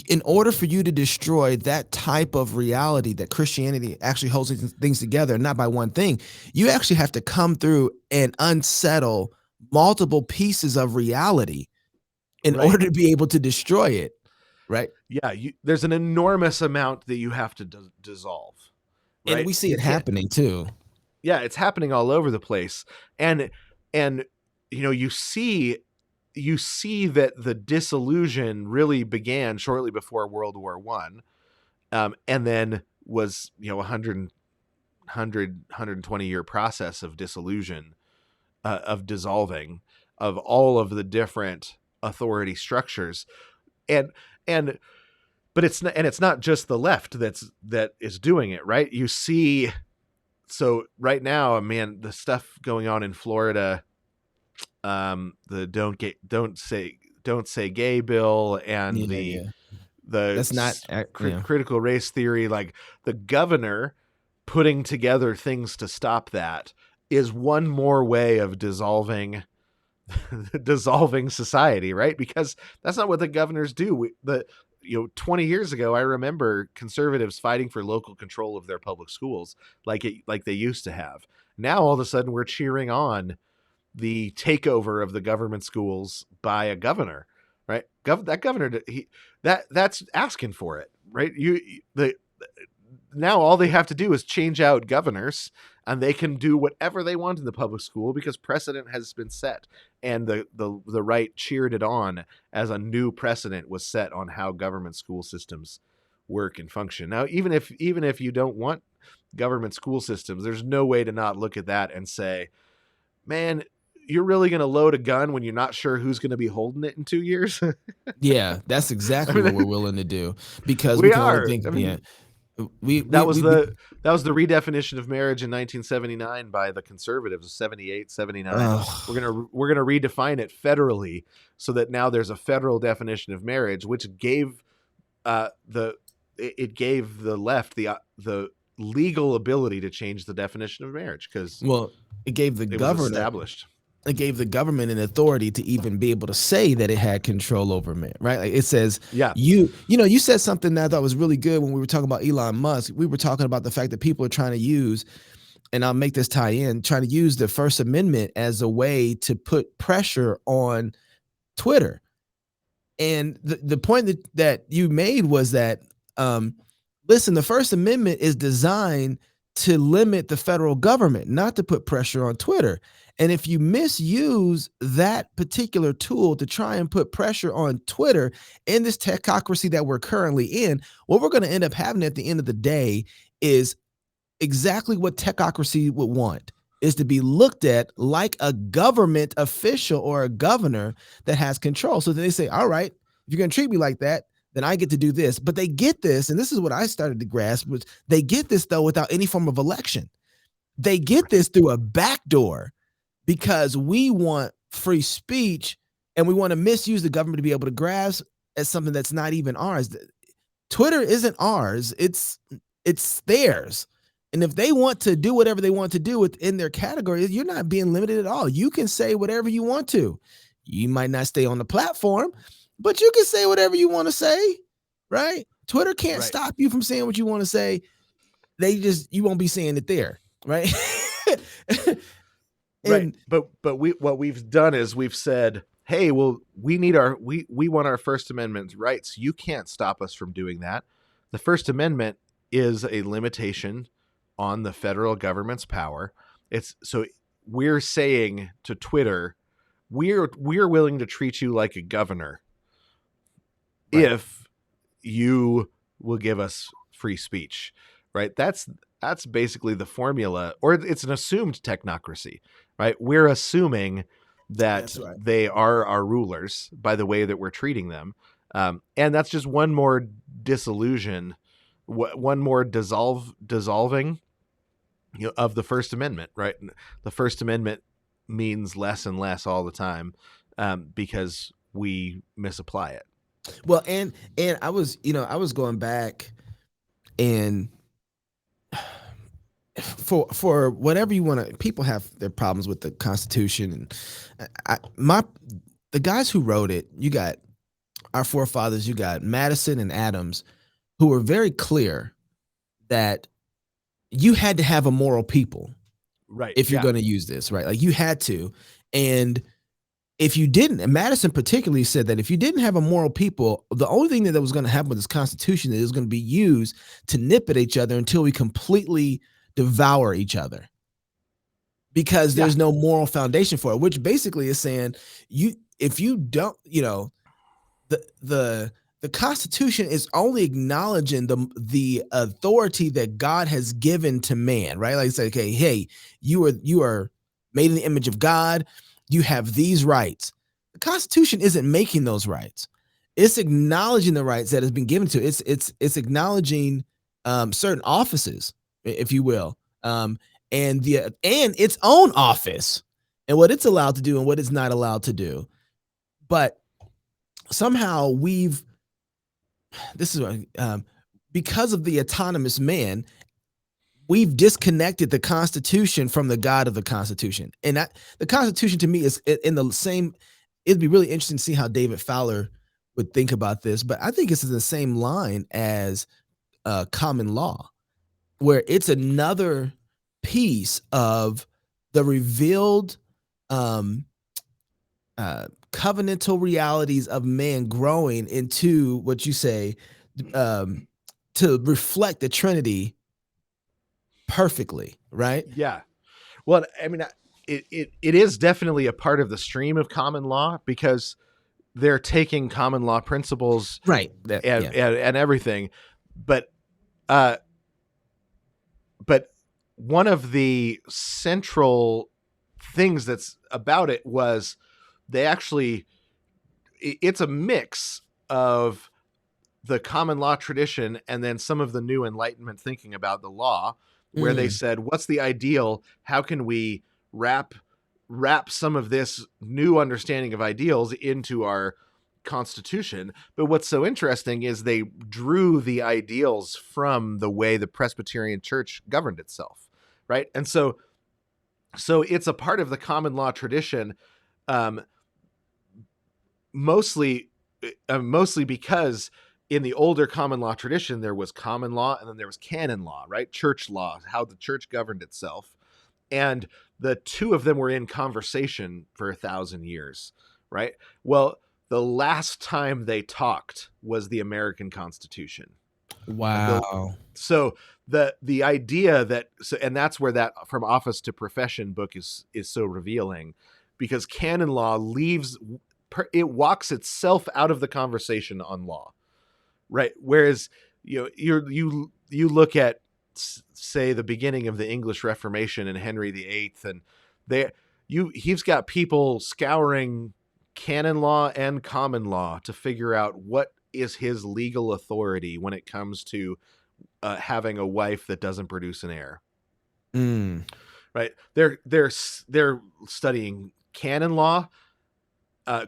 in order for you to destroy that type of reality that Christianity actually holds things together, not by one thing, you actually have to come through and unsettle multiple pieces of reality in Right. order to be able to destroy it. Right. Yeah, there's an enormous amount that you have to dissolve, And right? we see You it can't. happening too. Yeah, it's happening all over the place, and you see that the disillusion really began shortly before World War One, and then was 120-year process of dissolution, of dissolving of all of the different authority structures, and and but it's not just the left that is doing it, right? You see, so right now, man, the stuff going on in Florida, the don't say gay bill, and Yeah, yeah. the That's not, yeah. critical race theory, like the governor putting together things to stop that, is one more way of dissolving dissolving society, right? Because that's not what the governors do. 20 years ago, I remember conservatives fighting for local control of their public schools like they used to have. Now all of a sudden we're cheering on the takeover of the government schools by a governor, right? That governor, that's asking for it, right? The Now all they have to do is change out governors, and they can do whatever they want in the public school because precedent has been set, and the right cheered it on as a new precedent was set on how government school systems work and function. Now, even if you don't want government school systems, there's no way to not look at that and say, man, you're really going to load a gun when you're not sure who's going to be holding it in 2 years. Yeah, that's I exactly what we're mean, willing to do because we we can only are. think. I Yeah, mean, we we that was we, we the that was the redefinition of marriage in 1979 by the conservatives, 78, 79. uh, We're going to redefine it federally so that now there's a federal definition of marriage, which gave the it gave the left the legal ability to change the definition of marriage because well, it gave the it was governor established. it gave the government an authority to even be able to say that it had control over men, right? Like it says Yeah, you said something that I thought was really good when we were talking about Elon Musk. We were talking about the fact that people are trying to use, and I'll make this tie in, trying to use the First Amendment as a way to put pressure on Twitter. And the point that you made was that, um, listen, the First Amendment is designed to limit the federal government, not to put pressure on Twitter. And if you misuse that particular tool to try and put pressure on Twitter in this techocracy that we're currently in, what we're going to end up having at the end of the day is exactly what techocracy would want, is to be looked at like a government official or a governor that has control. So they say, all right, if you're going to treat me like that, then I get to do this. But they get this, and this is what I started to grasp, which they get this though without any form of election. They get this through a back door because we want free speech and we want to misuse the government to be able to grasp as something that's not even ours. Twitter isn't ours. It's theirs. And if they want to do whatever they want to do within their category, you're not being limited at all. You can say whatever you want to. You might not stay on the platform, but you can say whatever you want to say, right? Twitter can't right. stop you from saying what you want to say. You won't be saying it there, right? Right. And But what we've done is we've said, hey, well, we want our First Amendment rights. You can't stop us from doing that. The First Amendment is a limitation on the federal government's power. It's so we're saying to Twitter, we're willing to treat you like a governor right. if you will give us free speech. Right? That's basically the formula, or it's an assumed technocracy, right? We're assuming that That's right. they are our rulers by the way that we're treating them. And that's just one more disillusion, one more dissolving of the First Amendment, right? The First Amendment means less and less all the time because we misapply it. Well, and I was going back and for whatever you want to, people have their problems with the Constitution, and the guys who wrote it, you got our forefathers, you got Madison and Adams, who were very clear that you had to have a moral people Right. if you're Yeah. going to use this, right? Like you had to, and if you didn't, and Madison particularly said that if you didn't have a moral people, the only thing that was going to happen with this Constitution is it was going to be used to nip at each other until we completely devour each other, because Yeah. there's no moral foundation for it, which basically is saying if you don't, the Constitution is only acknowledging the authority that God has given to man, right? Like say, okay, hey, you are made in the image of God. You have these rights. The Constitution isn't making those rights. It's acknowledging the rights that has been given to it. It's acknowledging certain offices, if you will, and its own office and what it's allowed to do and what it's not allowed to do. But somehow this is because of the autonomous man, we've disconnected the Constitution from the God of the Constitution. And the Constitution to me is in the same. It'd be really interesting to see how David Fowler would think about this, but I think it's in the same line as common law, where it's another piece of the revealed um, covenantal realities of man growing into what you say um, to reflect the Trinity perfectly, right? Yeah. Well, I mean, it is definitely a part of the stream of common law because they're taking common law principles Right. That and yeah. and everything, but uh, but one of the central things that's about it was they actually it's a mix of the common law tradition and then some of the new enlightenment thinking about the law, where they Mm, said what's the ideal, how can we wrap some of this new understanding of ideals into our constitution. But what's so interesting is they drew the ideals from the way the Presbyterian church governed itself, right? And so it's a part of the common law tradition, um, mostly mostly because in the older common law tradition there was common law and then there was canon law, right? Church law, how the church governed itself, and the two of them were in conversation for 1,000 years, right? Well, the last time they talked was the American Constitution. The wow. so the idea that so, and that's where that From Office to Profession book is so revealing, because canon law leaves it walks itself out of the conversation on law, right? Whereas you look at say the beginning of the English Reformation and Henry VIII, and they he's got people scouring canon law and common law to figure out what is his legal authority when it comes to having a wife that doesn't produce an heir. Mm, Right? They're studying canon law,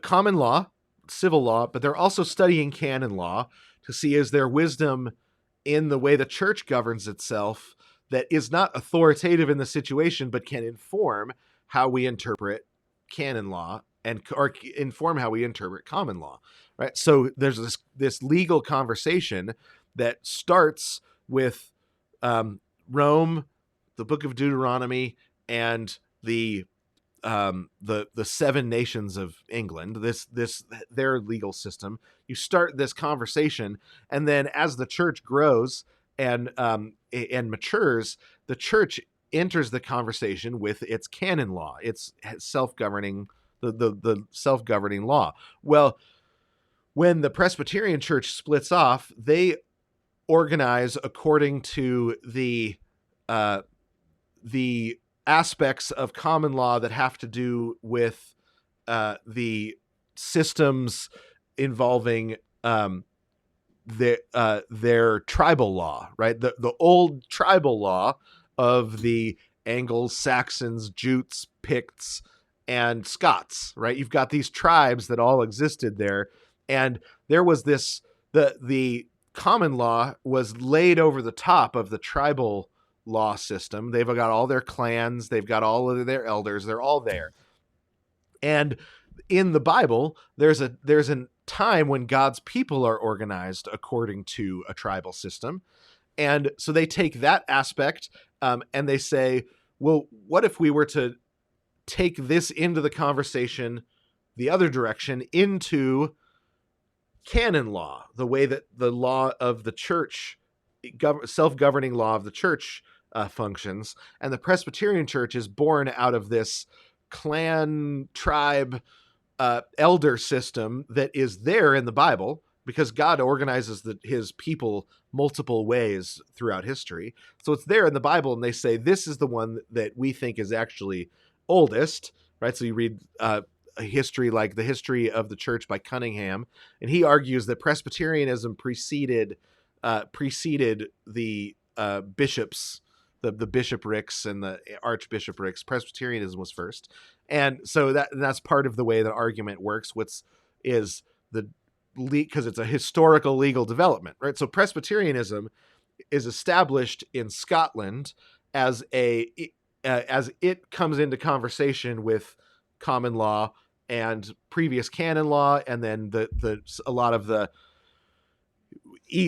common law, civil law, but they're also studying canon law to see is there wisdom in the way the church governs itself that is not authoritative in the situation, but can inform how we interpret canon law and or inform how we interpret common law, right? So there's this legal conversation that starts with Rome, the Book of Deuteronomy, and the seven nations of England, this their legal system. You start this conversation, and then as the church grows and matures, the church enters the conversation with its canon law, its self-governing the self-governing law. Well, when the Presbyterian church splits off, they organize according to uh, the aspects of common law that have to do with the systems involving their tribal law, right? The old tribal law of the Angles, Saxons, Jutes, Picts, and Scots, right? You've got these tribes that all existed there, and there was this the common law was laid over the top of the tribal law system. They've got all their clans, they've got all of their elders, they're all there. And in the Bible, there's a time when God's people are organized according to a tribal system. And so they take that aspect and they say, well, what if we were to take this into the conversation the other direction, into canon law, the way that the law of the church, self-governing law of the church functions. And the Presbyterian church is born out of this clan, tribe, elder system that is there in the Bible, because God organizes his people multiple ways throughout history. So it's there in the Bible, and they say this is the one that we think is actually oldest, right? So you read a history like the History of the Church by Cunningham, and he argues that Presbyterianism preceded the bishops, the bishoprics and the archbishoprics. Presbyterianism was first, and so that's part of the way the argument works. Is the because it's a historical legal development, right? So Presbyterianism is established in Scotland as as it comes into conversation with common law and previous canon law, and then the a lot of the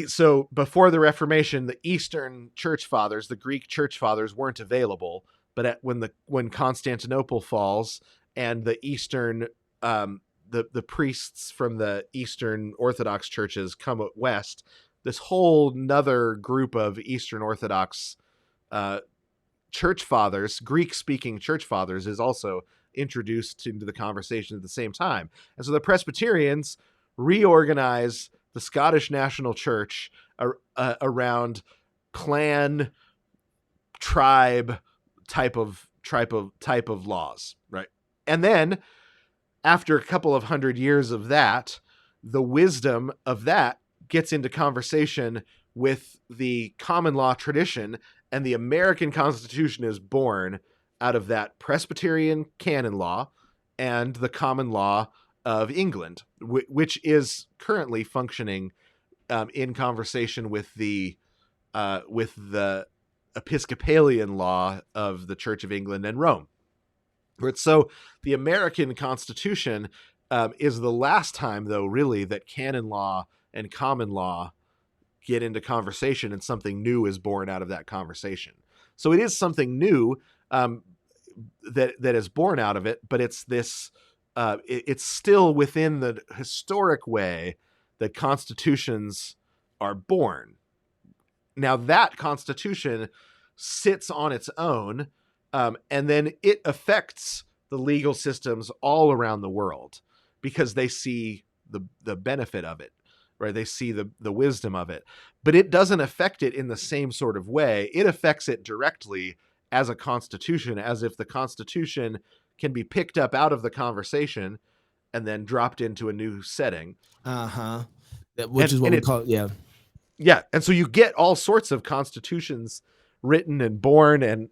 so before the Reformation, the Eastern Church Fathers, the Greek Church Fathers, weren't available. But when Constantinople falls and the Eastern the priests from the Eastern Orthodox churches come west, this whole nother group of Eastern Orthodox uh, church fathers, Greek speaking church fathers, is also introduced into the conversation at the same time. And so the Presbyterians reorganize the Scottish National Church around clan, tribe type of laws, right? And then after a couple of hundred years of that, the wisdom of that gets into conversation with the common law tradition, and the American Constitution is born out of that Presbyterian canon law and the common law of England, which is currently functioning in conversation with the Episcopalian law of the Church of England and Rome. So the American Constitution is the last time, though, really, that canon law and common law get into conversation, and something new is born out of that conversation. So it is something new that is born out of it, but it's this. It's still within the historic way that constitutions are born. Now that constitution sits on its own, and then it affects the legal systems all around the world because they see the benefit of it, right? They see the wisdom of it, but it doesn't affect it in the same sort of way. It affects it directly as a constitution, as if the constitution can be picked up out of the conversation and then dropped into a new setting. Uh-huh. Which is what we call, yeah. Yeah, and so you get all sorts of constitutions written and born,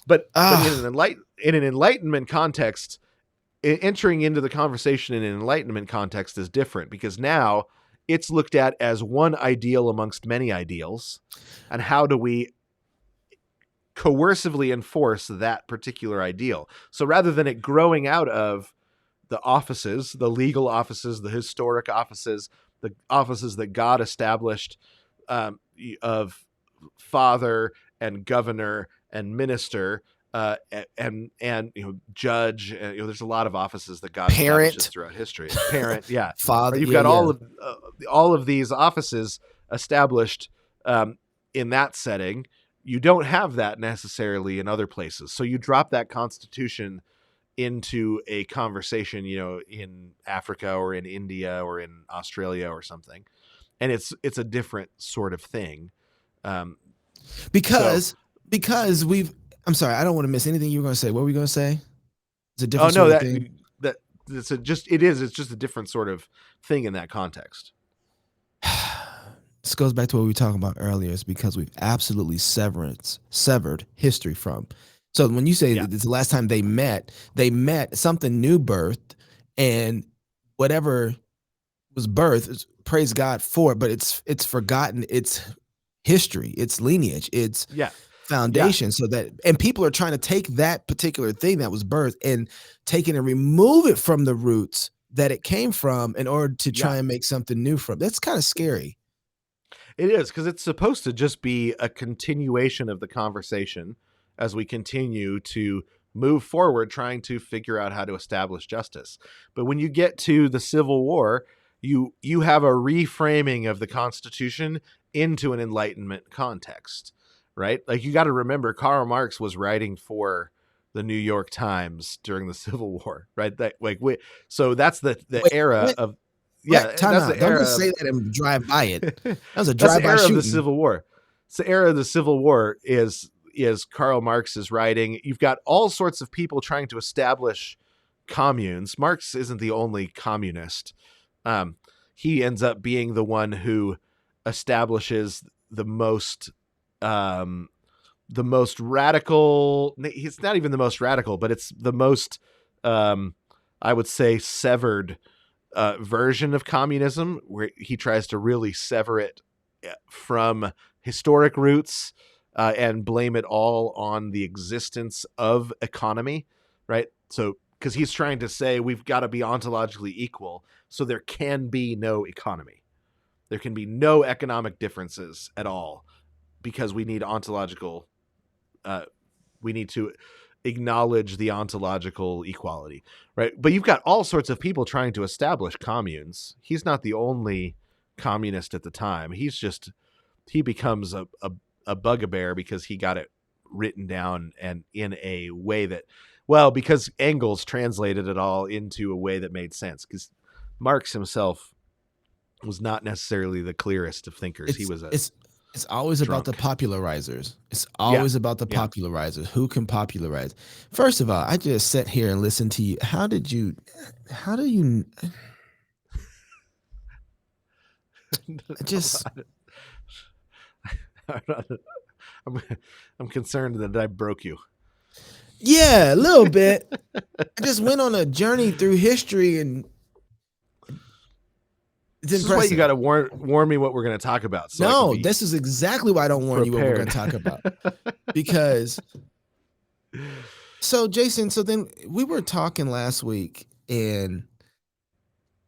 but in an enlightenment context, entering into the conversation in an enlightenment context is different, because now it's looked at as one ideal amongst many ideals, and how do we coercively enforce that particular ideal? So rather than it growing out of the offices, the legal offices, the historic offices, the offices that God established, of father and governor and minister, and judge. There's a lot of offices that God establishes throughout history. Parent, yeah, father. You've got all of these offices established in that setting. You don't have that necessarily in other places. So you drop that constitution into a conversation, in Africa or in India or in Australia or something, and it's a different sort of thing. Because I'm sorry, I don't want to miss anything you were going to say. What were you going to say? It's a different sort of thing. It's just a different sort of thing in that context. This goes back to what we were talking about earlier. It's because we've absolutely severed history from. So when you say that it's the last time they met something new birthed, and whatever was birthed, praise God for it, but it's forgotten its history, its lineage, its foundation. So that, and people are trying to take that particular thing that was birthed and take it and remove it from the roots that it came from in order to try and make something new from. That's kind of scary. It is, because it's supposed to just be a continuation of the conversation as we continue to move forward, trying to figure out how to establish justice. But when you get to the Civil War, you have a reframing of the Constitution into an Enlightenment context, right? Like, you got to remember, Karl Marx was writing for the New York Times during the Civil War, right? So that's the era of. Yeah, that's the era. Don't just say that and drive by it. That was a drive-by shooting. Of the Civil War. It's the era of the Civil War is Karl Marx's writing. You've got all sorts of people trying to establish communes. Marx isn't the only communist. He ends up being the one who establishes the most radical. He's not even the most radical, but it's the most, I would say, severed version of communism, where he tries to really sever it from historic roots, and blame it all on the existence of economy, right? So, because he's trying to say we've got to be ontologically equal, so there can be no economy. There can be no economic differences at all because we need ontological, we need to acknowledge the ontological equality, right? But you've got all sorts of people trying to establish communes. He's not the only communist at the time. He becomes a bugbear because he got it written down and in a way that, well, because Engels translated it all into a way that made sense, because Marx himself was not necessarily the clearest of thinkers. He It's was a it's it's always about the drunk. popularizers. It's Yeah. always about the Yeah. popularizers. Who can popularize? First of all, I just sat here and listened to you. How do you just I'm, I'm concerned that I broke you. yeah, a little bit. I just went on a journey through history and it's This is why you impressive. got to warn me what we're going to talk about. So I can No, be this is exactly why I don't warn you what we're going prepared. to talk about. Because so Jason, so then we were talking last week and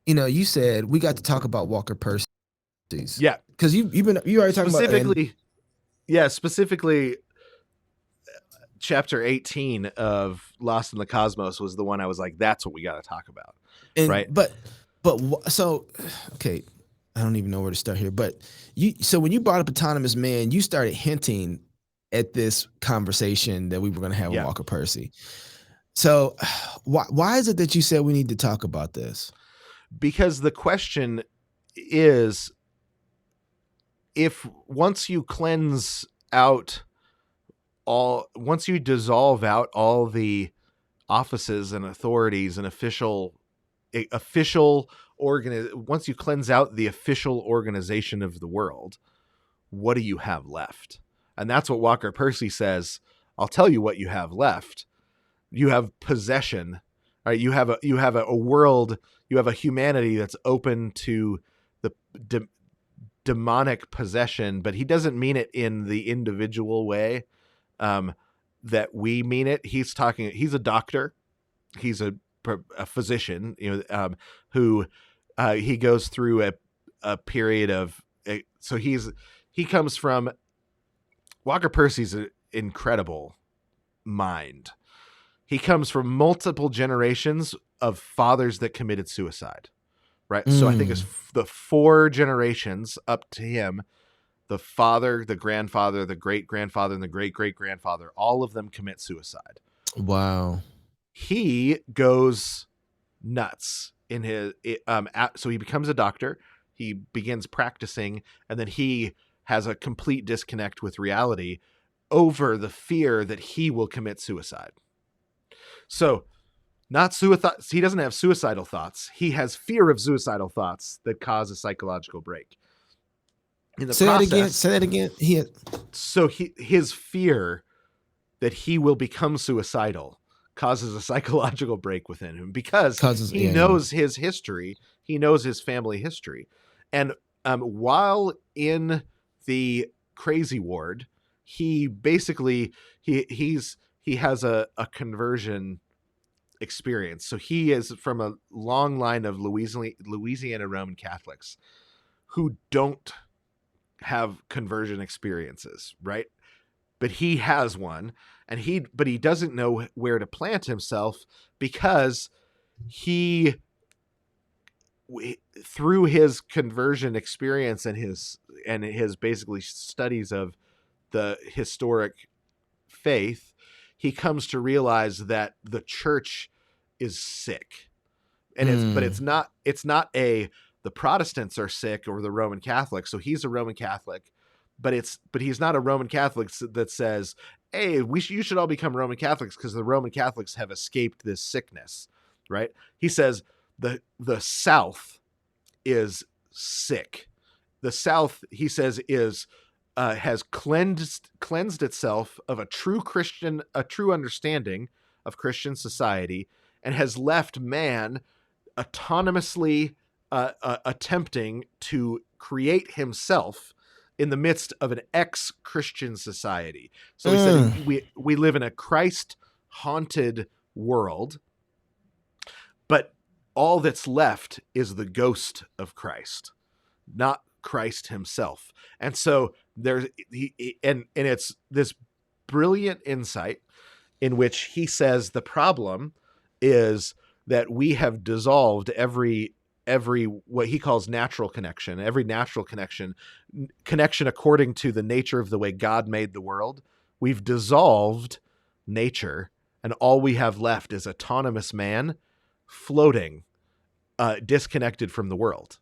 you said we got to talk about Walker Percy's. Yeah. Because you already talking about Specifically chapter 18 of Lost in the Cosmos was the one I was like, that's what we got to talk about. and Right. so okay, I don't even know where to start here. But so when you brought up autonomous man, you started hinting at this conversation that we were going to have with Yeah. Walker Percy. So why is it that you said we need to talk about this? Because the question is, if once you dissolve out all the offices and authorities and once you cleanse out the official organization of the world, what do you have left? And that's what Walker Percy says. I'll tell you what you have left. You have possession, right? You have a world, you have a humanity that's open to the demonic possession, but he doesn't mean it in the individual way that we mean it. He's a doctor. He's a physician, who he goes through a period of, so he comes from, Walker Percy's an incredible mind. He comes from multiple generations of fathers that committed suicide, right? So I think it's the 4 generations up to him, the father, the grandfather, the great-grandfather, and the great-great-grandfather, all of them commit suicide. Wow. He goes nuts in his so he becomes a doctor, he begins practicing, and then he has a complete disconnect with reality over the fear that he will commit suicide. So not suicide, he doesn't have suicidal thoughts, he has fear of suicidal thoughts that cause a psychological break in the process. Say that again. So his fear that he will become suicidal causes a psychological break within him because he knows his history. He knows his family history. And while in the crazy ward, he basically, he has a conversion experience. So he is from a long line of Louisiana Roman Catholics who don't have conversion experiences, right? But he has one, and he doesn't know where to plant himself because through his conversion experience and his basically studies of the historic faith, he comes to realize that the church is sick. And it's not the Protestants are sick or the Roman Catholics. So he's a Roman Catholic, but he's not a Roman Catholic that says, hey, you should all become Roman Catholics because the Roman Catholics have escaped this sickness, right? He says the South is sick. The South, he says, is has cleansed itself of a true understanding of Christian society, and has left man autonomously attempting to create himself in the midst of an ex-Christian society. So he said Mm. we live in a Christ haunted world, but all that's left is the ghost of Christ, not Christ himself. And so there's and it's this brilliant insight in which he says the problem is that we have dissolved every what he calls natural connection, every natural connection according to the nature of the way God made the world. We've dissolved nature, and all we have left is autonomous man floating, disconnected from the world.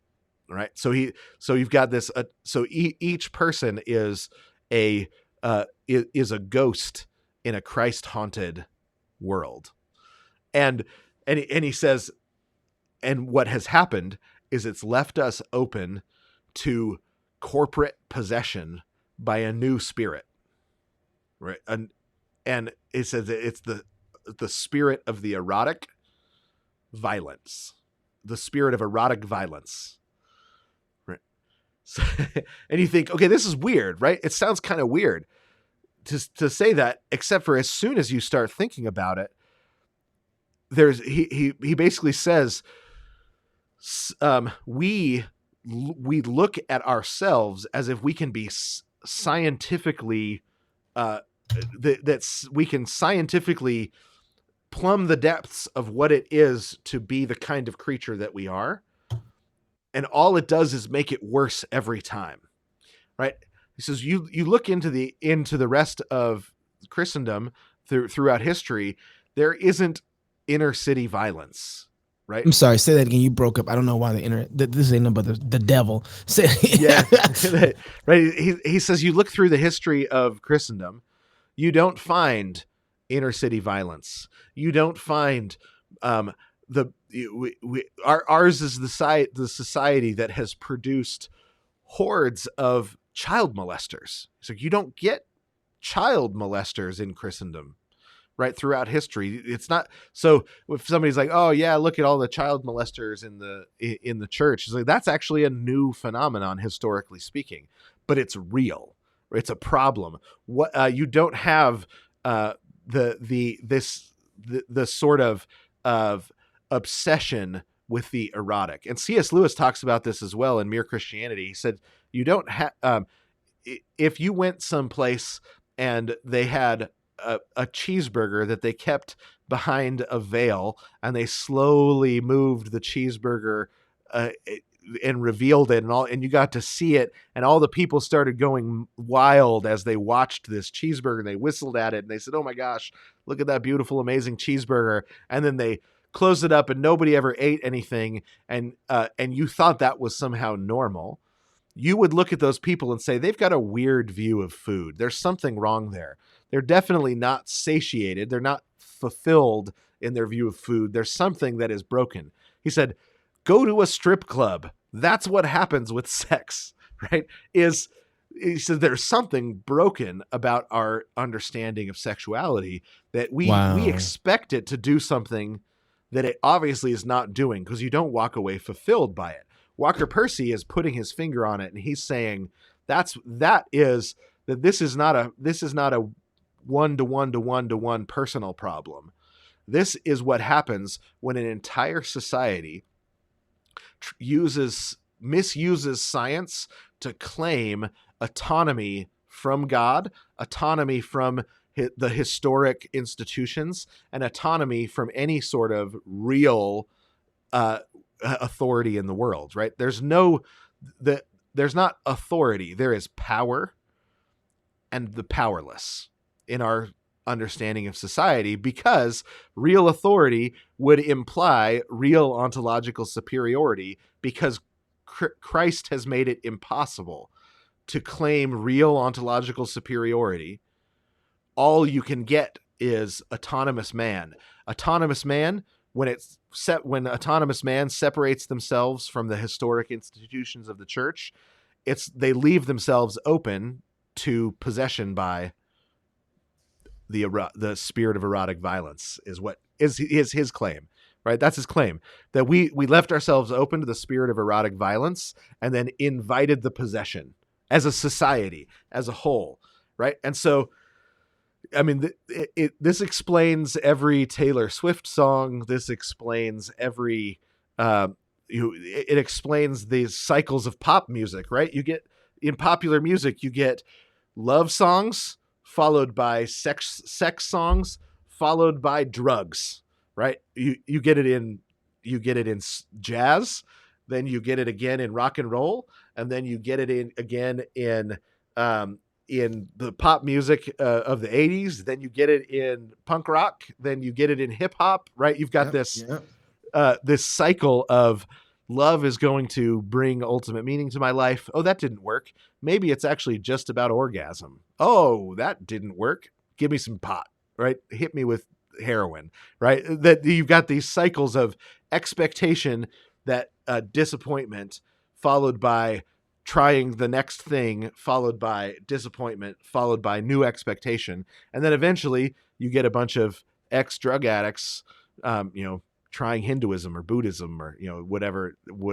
Right. So you've got this. Each person is a ghost in a Christ haunted world, and he says, and what has happened is it's left us open to corporate possession by a new spirit, right? And it says it's the spirit of the erotic violence, the spirit of erotic violence, right? So, and you think, okay, this is weird, right? It sounds kind of weird to say that, except for as soon as you start thinking about it, he basically says, we look at ourselves as if we can be scientifically that we can scientifically plumb the depths of what it is to be the kind of creature that we are, and all it does is make it worse every time, right? He says you look into the rest of Christendom throughout history, there isn't inner city violence, right? I'm sorry. Say that again. You broke up. I don't know why the internet. This ain't nothing but the devil. Say Yeah, right. He says you look through the history of Christendom, you don't find inner city violence. You don't find ours is the society that has produced hordes of child molesters. So you don't get child molesters in Christendom, right? Throughout history, it's not. So if somebody's like, oh yeah, look at all the child molesters in the church, it's like, that's actually a new phenomenon historically speaking, but it's real. It's a problem. What you don't have the sort of obsession with the erotic. And C.S. Lewis talks about this as well in Mere Christianity. He said you don't have if you went someplace and they had a cheeseburger that they kept behind a veil, and they slowly moved the cheeseburger and revealed it, and you got to see it, and all the people started going wild as they watched this cheeseburger, and they whistled at it, and they said, oh my gosh, look at that beautiful, amazing cheeseburger. And then they closed it up and nobody ever ate anything, and you thought that was somehow normal. You would look at those people and say, they've got a weird view of food. There's something wrong there. They're definitely not satiated. They're not fulfilled in their view of food. There's something that is broken. He said, go to a strip club. That's what happens with sex, right? He says there's something broken about our understanding of sexuality, that we wow. expect it to do something that it obviously is not doing, because you don't walk away fulfilled by it. Walker Percy is putting his finger on it, and he's saying this is not a one-to-one personal problem. This is what happens when an entire society misuses science to claim autonomy from God, autonomy from the historic institutions, and autonomy from any sort of real authority in the world, right? There's not authority. There is power and the powerless in our understanding of society, because real authority would imply real ontological superiority, because Christ has made it impossible to claim real ontological superiority. All you can get is autonomous man. Autonomous man, when autonomous man separates themselves from the historic institutions of the church, they leave themselves open to possession by the spirit of erotic violence, is what is his claim, right? That's his claim, that we left ourselves open to the spirit of erotic violence and then invited the possession as a society, as a whole, right? And so, I mean, this explains every Taylor Swift song. This explains every, uh, it explains these cycles of pop music, right? You get in popular music, you get love songs followed by sex songs followed by drugs, right? You get it in jazz, then you get it again in rock and roll, and then you get it in again um, in the pop music of the 80s, then you get it in punk rock, then you get it in hip hop, right? You've got Yep. this Yep. this cycle of love is going to bring ultimate meaning to my life. Oh, that didn't work. Maybe it's actually just about orgasm. Oh, that didn't work. Give me some pot, right? Hit me with heroin, right? That you've got these cycles of expectation, that disappointment, followed by trying the next thing, followed by disappointment, followed by new expectation, and then eventually you get a bunch of ex drug addicts, trying Hinduism or Buddhism or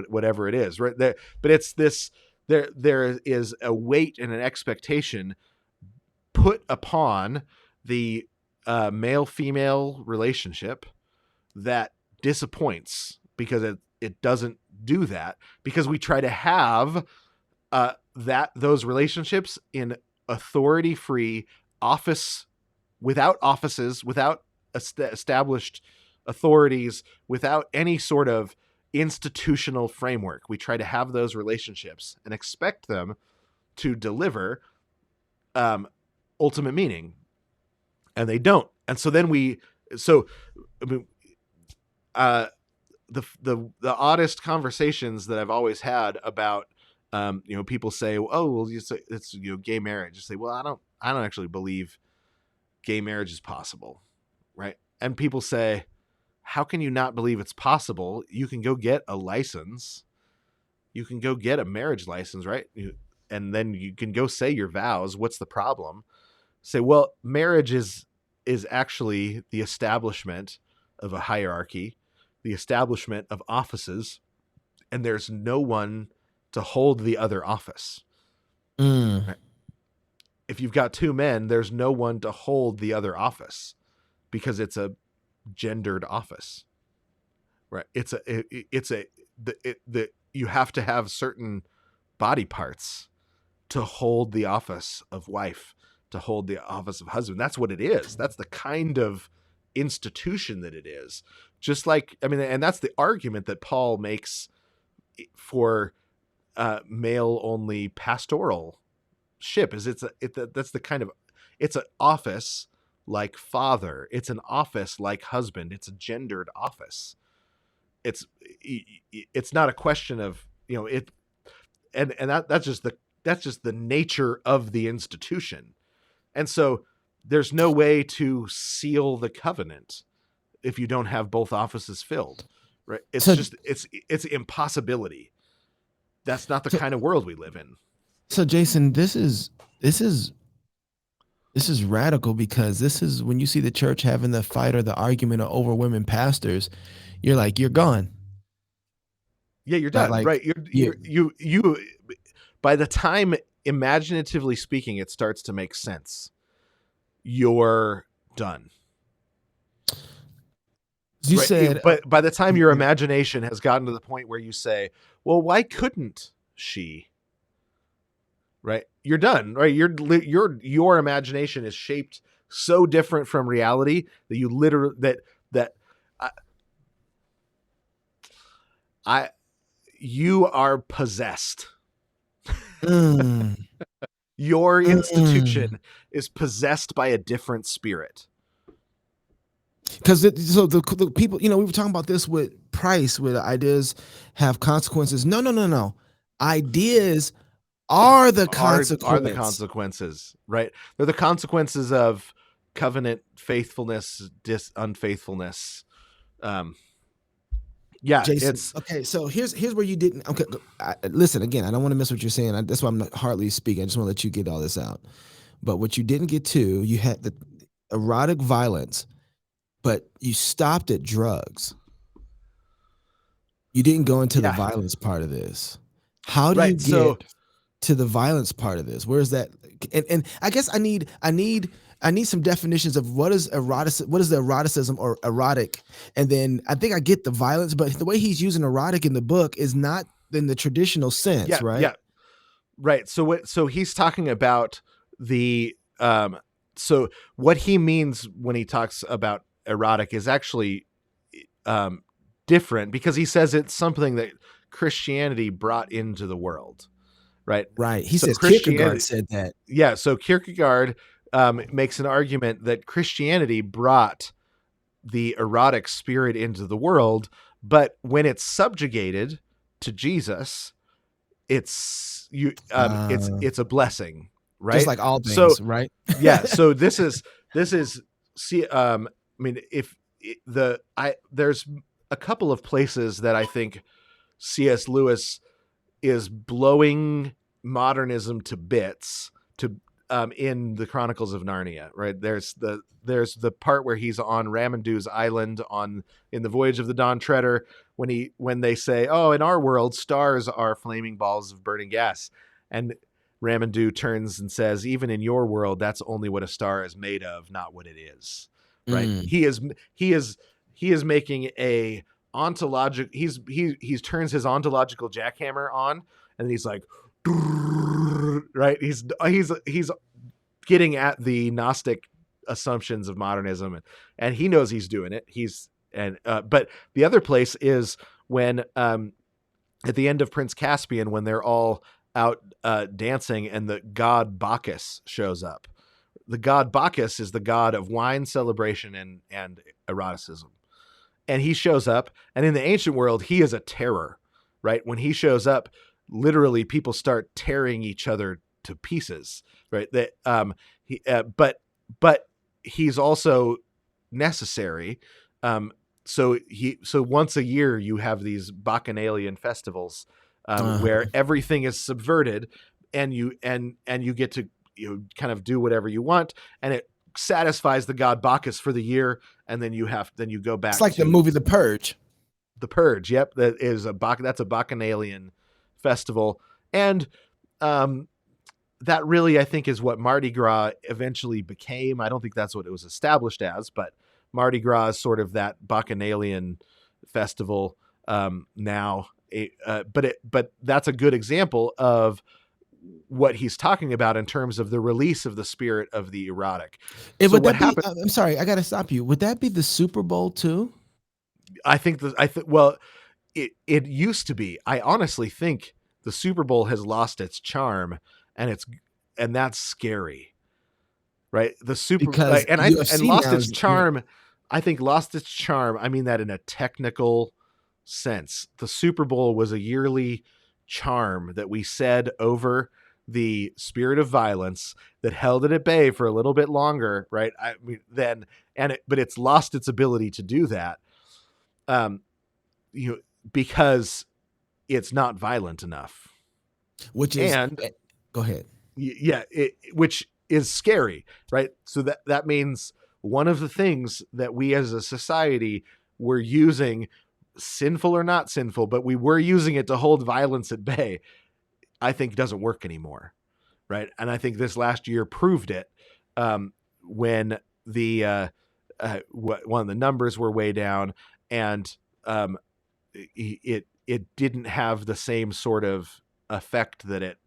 whatever it is, right? But it's this, there is a weight and an expectation put upon the male female relationship that disappoints because it doesn't do that, because we try to have those relationships in authority free office, without offices, without established authorities, without any sort of institutional framework. We try to have those relationships and expect them to deliver um, ultimate meaning, and they don't. And so then so I mean, the oddest conversations that I've always had about people say, oh well, it's gay marriage. You say, well, I don't actually believe gay marriage is possible, right? And people say, how can you not believe it's possible? You can go get a license. You can go get a marriage license, right? And then you can go say your vows. What's the problem? Say, well, marriage is actually the establishment of a hierarchy, the establishment of offices, and there's no one to hold the other office. Mm. Right? If you've got two men, there's no one to hold the other office because it's a gendered office, right? You have to have certain body parts to hold the office of wife, to hold the office of husband. That's what it is. That's the kind of institution that it is. Just like, I mean, and that's the argument that Paul makes for male only pastoral ship, is that's the kind of, it's an office like father, it's an office like husband, it's a gendered office. It's not a question of it, and that's just the nature of the institution. And so there's no way to seal the covenant if you don't have both offices filled, right? It's So, just it's impossibility. That's not the so, kind of world we live in. so, Jason, this is this is radical, because this is when you see the church having the fight or the argument over women pastors, you're like, you're gone. Yeah, you're Not done, like right? you. You by the time, imaginatively speaking, it starts to make sense, you're done, You right? said, But by the time your imagination has gotten to the point where you say, well, why couldn't she, right? You're done, right? Your imagination is shaped so different from reality that you literally that I, I you are possessed. mm, Your mm. institution is possessed by a different spirit. Because so the people, we were talking about this with Price, where the ideas have consequences. No, no, no, no. Ideas are the Are the consequence. consequences, right? They're the consequences of covenant faithfulness, unfaithfulness. Um, yeah, Jason. it's Okay, so here's where you didn't. Okay, listen again. I don't want to miss what you're saying. That's why I'm not hardly speaking. I just want to let you get all this out. But what you didn't get to, you had the erotic violence, but you stopped at drugs. You didn't go into the yeah, violence part of this. How do you right. So get? to the violence part of this? Where is that? And I guess I need some definitions of what is the eroticism or erotic, and then I think I get the violence, but the way he's using erotic in the book is not in the traditional sense, Yeah, right? yeah, right. So he's talking about the so what he means when he talks about erotic is actually um different, because he says it's something that Christianity brought into the world, right? Right. He So says Kierkegaard Christianity, said that. yeah. So Kierkegaard makes an argument that Christianity brought the erotic spirit into the world, but when it's subjugated to Jesus, Uh, it's a blessing, just right? like all So things, right? yeah, so this is see I mean, if there's a couple of places that I think C.S. Lewis is blowing modernism to bits, to in the Chronicles of Narnia, right? There's the part where he's on Ramandu's island on in the Voyage of the Dawn Treader, when they say, "Oh, in our world, stars are flaming balls of burning gas," and Ramandu turns and says, "Even in your world, that's only what a star is made of, not what it is." Right? Mm. He is making a ontological. He's turns his ontological jackhammer on, and he's like, right? He's getting at the Gnostic assumptions of modernism, and he knows he's doing it. But the other place is when at the end of Prince Caspian, when they're all out dancing, and the god Bacchus shows up. The god Bacchus is the god of wine, celebration, and eroticism. And he shows up, and in the ancient world, he is a terror, right? When he shows up, literally people start tearing each other to pieces, right? That but he's also necessary. So once a year you have these bacchanalian festivals, where Uh-huh. everything is subverted, and you get to kind of do whatever you want, and it satisfies the god Bacchus for the year, and then you go It's back like the to movie The Purge. the Purge. Yep, that's a bacchanalian festival, and um, that really, I think, is what Mardi Gras eventually became. I don't think that's what it was established as, but Mardi Gras is sort of that bacchanalian festival now. But that's a good example of what he's talking about in terms of the release of the spirit of the erotic. And So would what that be? happened? I'm sorry, I got to stop you. Would that be the Super Bowl too? Well, it used to be. I honestly think the Super Bowl has lost its charm, and that's scary, right? The super Because and UFC lost now its is, yeah. charm. I think lost its charm. I mean that in a technical sense. The Super Bowl was a yearly charm that we said over the spirit of violence that held it at bay for a little bit longer, right? I mean, but it's lost its ability to do that. Um, you know, because it's not violent enough, Which is, and go ahead. yeah, which is scary, right? So that means one of the things that we as a society were using, sinful or not sinful, but we were using it to hold violence at bay, I think doesn't work anymore, right? And I think this last year proved it, when one of the numbers were way down, and um, it didn't have the same sort of effect that it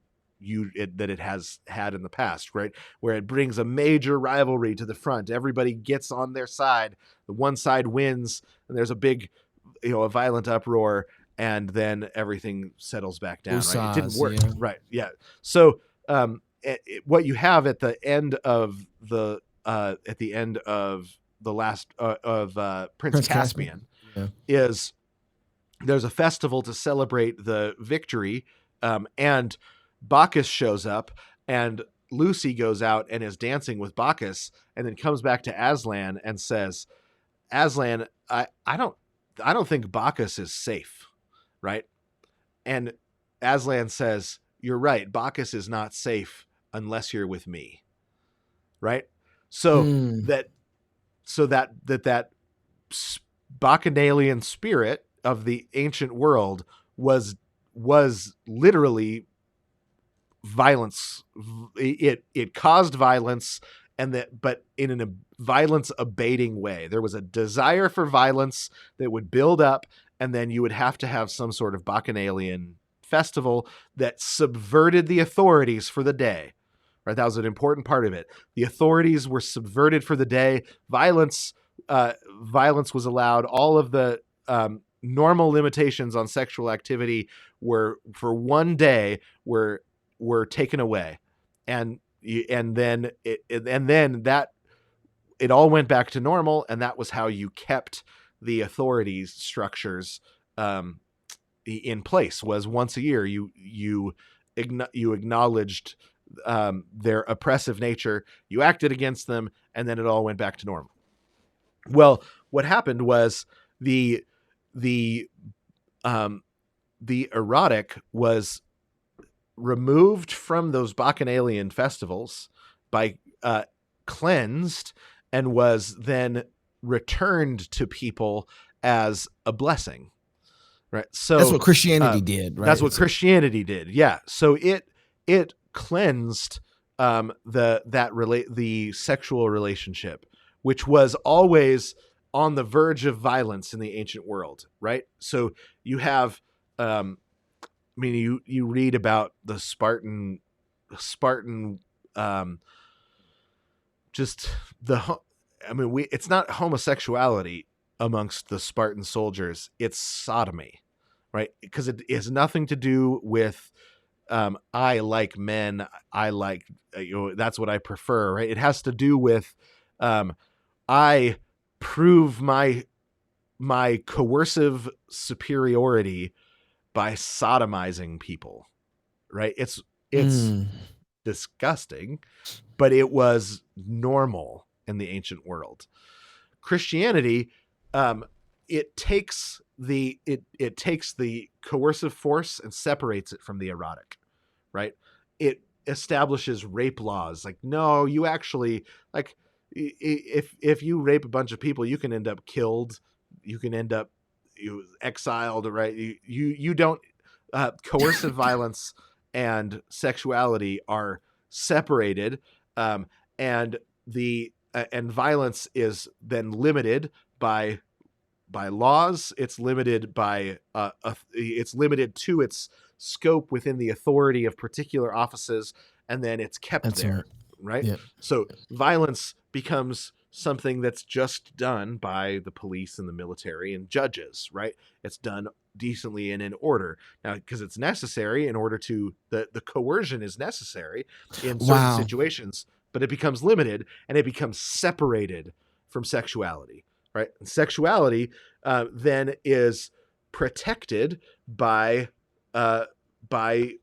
has had in the past, right? Where it brings a major rivalry to the front. Everybody gets on their side. The one side wins, and there's a big, a violent uproar, and then everything settles back down, right? It didn't Usaz, work, yeah. right? Yeah. So what you have at the end of the last of Prince Prince Caspian. Caspian Yeah. is there's a festival to celebrate the victory, and Bacchus shows up, and Lucy goes out and is dancing with Bacchus, and then comes back to Aslan and says, "Aslan, I don't think Bacchus is safe, right?" And Aslan says, "You're right. Bacchus is not safe unless you're with me." Right? So Mm. that so that that that bacchanalian spirit of the ancient world was literally violence. It caused violence, and that, but in a violence abating way. There was a desire for violence that would build up, and then you would have to have some sort of bacchanalian festival that subverted the authorities for the day. Right, that was an important part of it. The authorities were subverted for the day. Violence was allowed. All of the normal limitations on sexual activity were, for one day, were taken away, and then that it all went back to normal, and that was how you kept the authorities structures in place. Was once a year you acknowledged their oppressive nature, you acted against them, and then it all went back to normal. Well, what happened was the the the erotic was removed from those bacchanalian festivals by cleansed, and was then returned to people as a blessing. Right. That's So what Christianity did, that's right? what Christianity did. Yeah. So it cleansed the sexual relationship, which was always on the verge of violence in the ancient world. Right. So you have, I mean, you read about the Spartan, just the, I mean, it's not homosexuality amongst the Spartan soldiers, it's sodomy, right? Because it has nothing to do with, I like men, I like, that's what I prefer, right? It has to do with, I prove my coercive superiority by sodomizing people, right? It's Mm. disgusting, but it was normal in the ancient world. Christianity, it takes the coercive force and separates it from the erotic, right? It establishes rape laws. Like, no, you actually, like, if you rape a bunch of people, you can end up killed, you can end up exiled, right? You don't, coercive violence and sexuality are separated, and the and violence is then limited by laws. It's limited by it's limited to its scope within the authority of particular offices, and then it's kept That's right. there, right? Yeah. So violence becomes something that's just done by the police and the military and judges, right? It's done decently and in order, now, because it's necessary in order to, the coercion is necessary in certain Wow. situations, but it becomes limited, and it becomes separated from sexuality, right? And sexuality then is protected by uh, by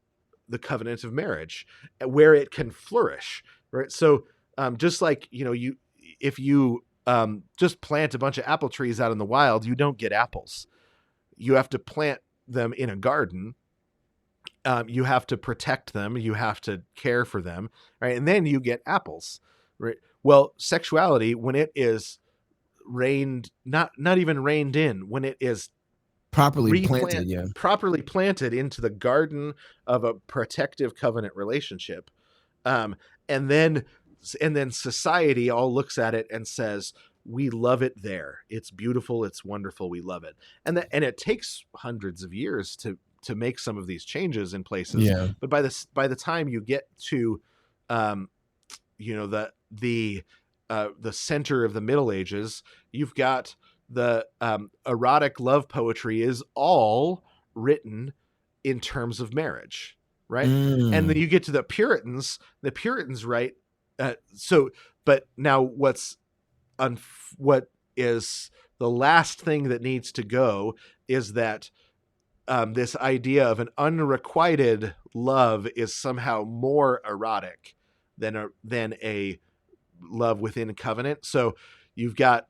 the covenant of marriage, where it can flourish, right? So just like, you if you just plant a bunch of apple trees out in the wild, you don't get apples. You have to plant them in a garden. You have to protect them. You have to care for them, right? And then you get apples, right? Well, sexuality, when it is not even reined in, when it is Properly planted, yeah. properly planted into the garden of a protective covenant relationship, um, and then society all looks at it and says, we love it there, it's beautiful, it's wonderful, we love it. And it takes hundreds of years to make some of these changes in places, Yeah. but by the time you get to um, the center of the Middle Ages, you've got the erotic love poetry is all written in terms of marriage, right? And then Mm. you get to the Puritans. The Puritans write, but now what is the last thing that needs to go is that this idea of an unrequited love is somehow more erotic than a love within a covenant. So you've got,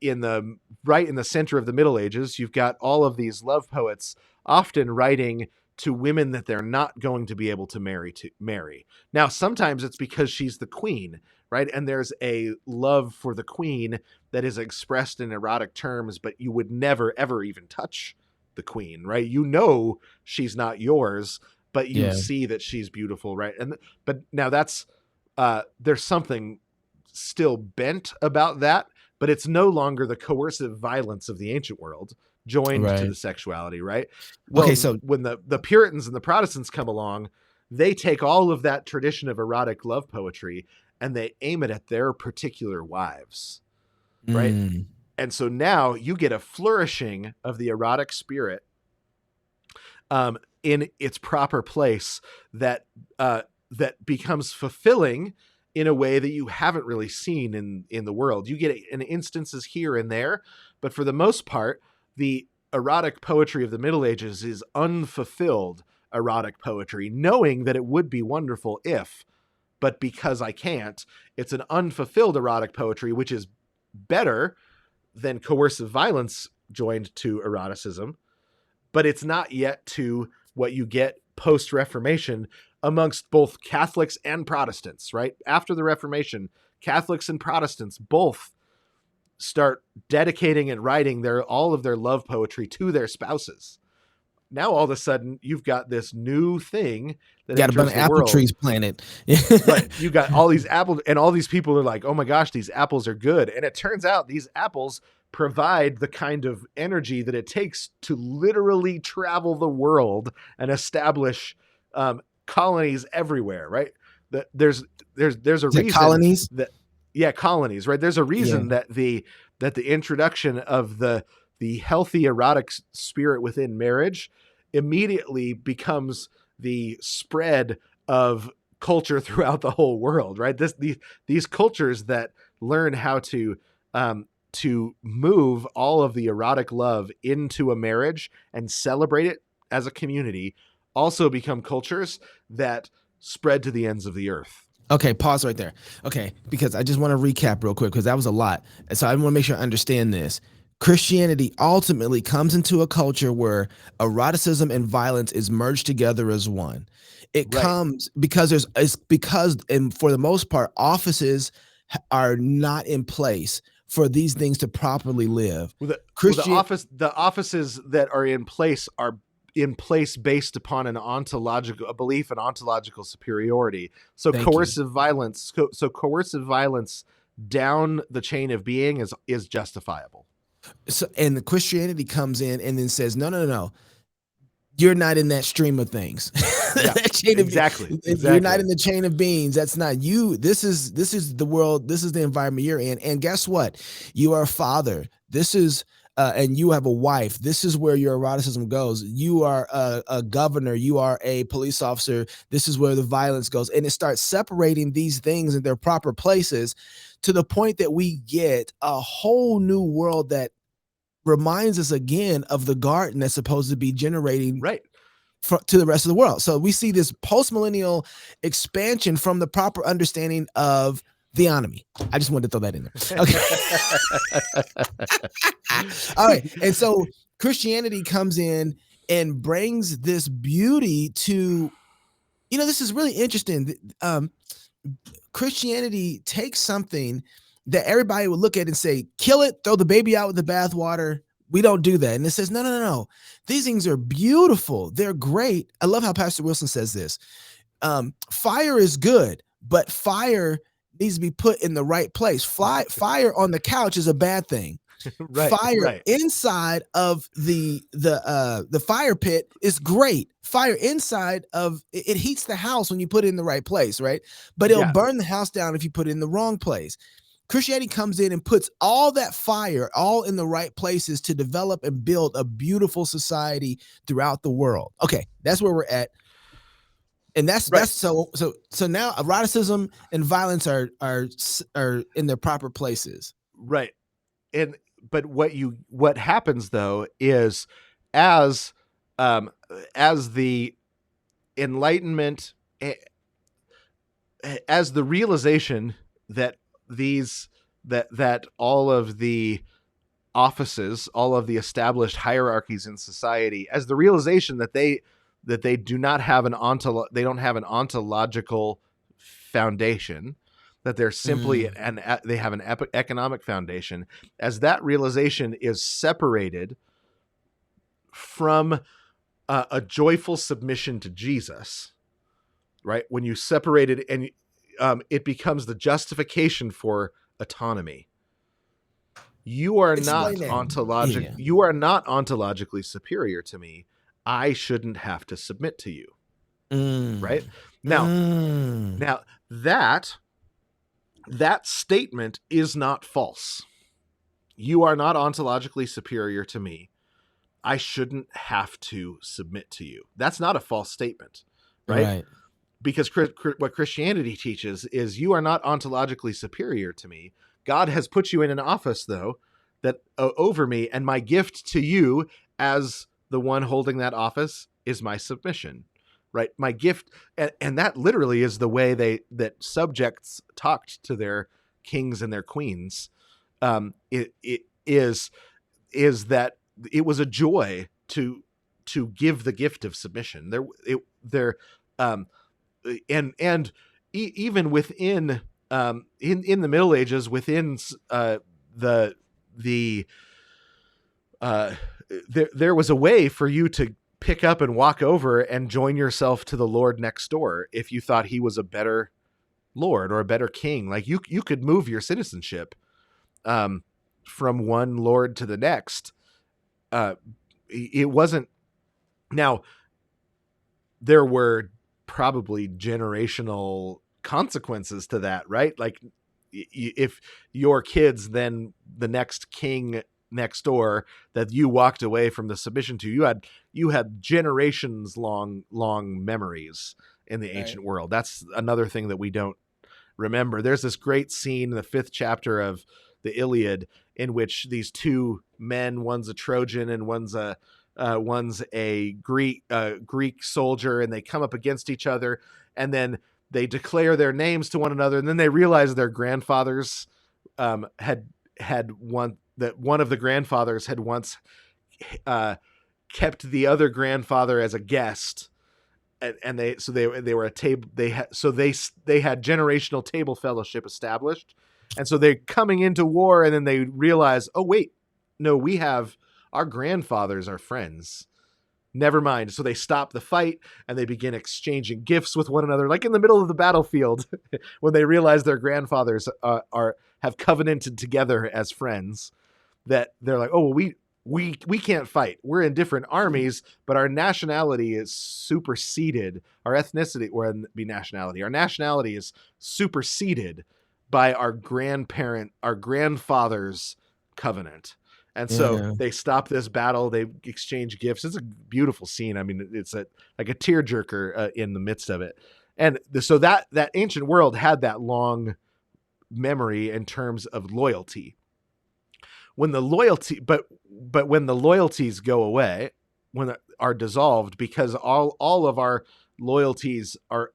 in the center of the Middle Ages, you've got all of these love poets often writing to women that they're not going to be able to marry. Now, sometimes it's because she's the queen, right? And there's a love for the queen that is expressed in erotic terms, but you would never ever even touch the queen, right? She's not yours, but you Yeah. see that she's beautiful, right? And but now that's there's something still bent about that, but it's no longer the coercive violence of the ancient world joined to Right. the sexuality, right? Okay. Well, So when the Puritans and the Protestants come along, they take all of that tradition of erotic love poetry and they aim it at their particular wives, right? mm, And so now you get a flourishing of the erotic spirit in its proper place that that becomes fulfilling in a way that you haven't really seen in the world. You get in instances here and there, but for the most part, the erotic poetry of the Middle Ages is unfulfilled erotic poetry, knowing that it would be wonderful if, but because I can't, it's an unfulfilled erotic poetry, which is better than coercive violence joined to eroticism, but it's not yet to what you get post Reformation amongst both Catholics and Protestants, right? After the Reformation, Catholics and Protestants both start dedicating and writing all of their love poetry to their spouses. Now all of a sudden you've got this new thing that got a bunch enters of the apple world. trees planted. Right. You got all these apples, and all these people are like, oh my gosh, these apples are good. And it turns out these apples provide the kind of energy that it takes to literally travel the world and establish colonies everywhere, right? There's a Is that reason colonies? that, yeah, colonies, right? There's a Yeah. reason that the introduction of the healthy erotic spirit within marriage immediately becomes the spread of culture throughout the whole world, right? These cultures that learn how to move all of the erotic love into a marriage and celebrate it as a community also become cultures that spread to the ends of the earth. Okay, pause right there. Okay, because I just want to recap real quick because that was a lot. And so I want to make sure I understand this. Christianity ultimately comes into a culture where eroticism and violence is merged together as one. It Right. comes because it's because, and for the most part, offices are not in place for these things to properly live. Christian, The offices that are in place based upon a belief in ontological superiority. So thank you. coercive violence down the chain of being is justifiable. So, and the Christianity comes in and then says, no, no, no, no. You're not in that stream of things. Yeah, That chain of exactly, you're not exactly. in the chain of beings. That's not you. This is the world. This is the environment you're in. And guess what? You are a father. This is and you have a wife. This is where your eroticism goes. You are a governor. You are a police officer. This is where the violence goes. And it starts separating these things in their proper places to the point that we get a whole new world that reminds us again of the garden that's supposed to be generating Right. to the rest of the world. So we see this post-millennial expansion from the proper understanding of theonomy. I just wanted to throw that in there. Okay. All right. And so Christianity comes in and brings this beauty to, this is really interesting. Christianity takes something that everybody would look at and say, kill it, throw the baby out with the bathwater. We don't do that. And it says, no, no, no, no. These things are beautiful. They're great. I love how Pastor Wilson says this. Fire is good, but fire needs to be put in the right place. Fire on the couch is a bad thing. Right. Fire Right. inside of the fire pit is great. Fire inside of it heats the house when you put it in the right place, right? But it'll Yeah. burn the house down if you put it in the wrong place. Christianity comes in and puts all that fire all in the right places to develop and build a beautiful society throughout the world. Okay, that's where we're at. And that's Right. so now eroticism and violence are in their proper places. Right. And but what happens though is as as the enlightenment, as the realization that these that all of the offices, all of the established hierarchies in society, as the realization that they do not have they don't have an ontological foundation, that they're simply they have an economic foundation. As that realization is separated from a joyful submission to Jesus, right? When you separate it and it becomes the justification for autonomy. You are Explain not that. Yeah. you are not ontologically superior to me. I shouldn't have to submit to you, right? Mm. Now, Mm. now that that statement is not false. You are not ontologically superior to me. I shouldn't have to submit to you. That's not a false statement, right? Right. Because what Christianity teaches is you are not ontologically superior to me. God has put you in an office, though, that over me, and my gift to you as the one holding that office is my submission, right? My gift, and that literally is the way that subjects talked to their kings and their queens. It is that it was a joy to give the gift of submission. There, um, even within in the Middle Ages, within the the there was a way for you to pick up and walk over and join yourself to the Lord next door if you thought he was a better lord or a better king. Like you could move your citizenship from one lord to the next. It wasn't. Now there were probably generational consequences to that, right? Like if your kids, then the next king next door that you walked away from the submission to, you had generations long memories in the Right. ancient world. That's another thing that we don't remember. There's this great scene in the 5th chapter of the Iliad in which these two men, one's a Trojan and one's a Greek soldier, and they come up against each other, and then they declare their names to one another, and then they realize their grandfathers had one of the grandfathers had once kept the other grandfather as a guest, and they were a table they had they had generational table fellowship established, and so they're coming into war, and then they realize, oh wait, no, we have our grandfathers are friends. Never mind. So they stop the fight and they begin exchanging gifts with one another, like in the middle of the battlefield, when they realize their grandfathers have covenanted together as friends. That they're like, oh, well, we can't fight. We're in different armies, but our nationality is superseded. Our ethnicity, or be nationality. Our nationality is superseded by our grandfather's covenant. And so Yeah. they stop this battle. They exchange gifts. It's a beautiful scene. I mean, it's like a tearjerker in the midst of it. And so that ancient world had that long memory in terms of loyalty. When the loyalty, but when the loyalties go away, when are dissolved, because all of our loyalties are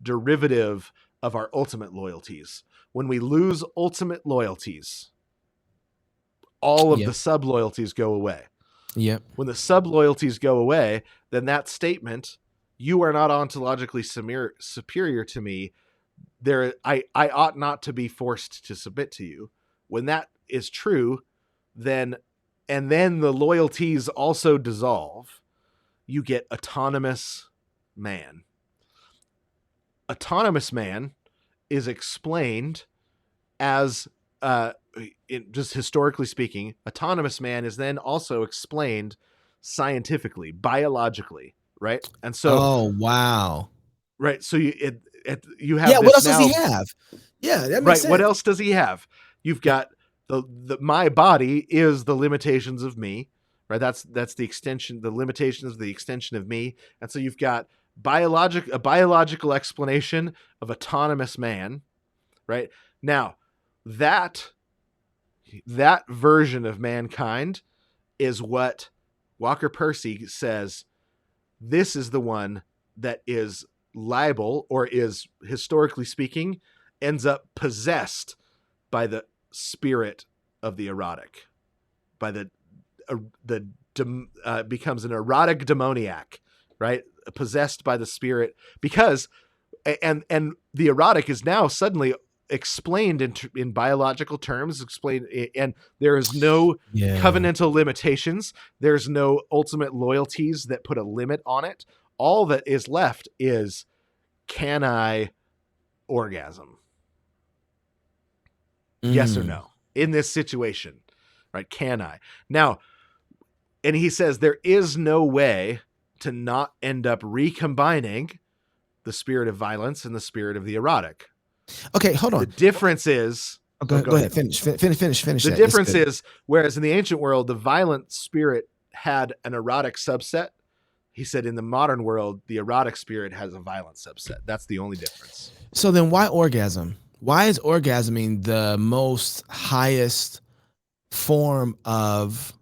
derivative of our ultimate loyalties. When we lose ultimate loyalties, all of the Yep. sub loyalties go away. Yep. When the sub loyalties go away, then that statement, you are not ontologically superior to me, I ought not to be forced to submit to you. When that is true, then the loyalties also dissolve. You get autonomous man. Autonomous man is explained as just historically speaking, autonomous man is then also explained scientifically, biologically, right? And so, Oh, wow. right, so you Yeah, have what this else does he now, have? Yeah, that makes right? What sense. else does he have? You've got the my body is the limitations of me, right? That's the extension, the limitations of the extension of me, and so you've got a biological explanation of autonomous man, right? Now that version of mankind is what Walker Percy says. This is the one that is liable, or is, historically speaking, ends up possessed by the spirit of the erotic, by becomes an erotic demoniac, right? Possessed by the spirit, because and the erotic is now suddenly explained in biological terms, explained, and there is no Yeah. covenantal limitations. There's no ultimate loyalties that put a limit on it. All that is left is, can I orgasm? Yes or Mm. no in this situation, right? Can I? Now, and he says there is no way to not end up recombining the spirit of violence and the spirit of the erotic. Okay, hold The on. difference is, Oh, oh, go go ahead. ahead. Finish The that. It's difference good. is, whereas in the ancient world, the violent spirit had an erotic subset, he said in the modern world, the erotic spirit has a violent subset. That's the only difference. So then why orgasm? Why is orgasming the most highest form of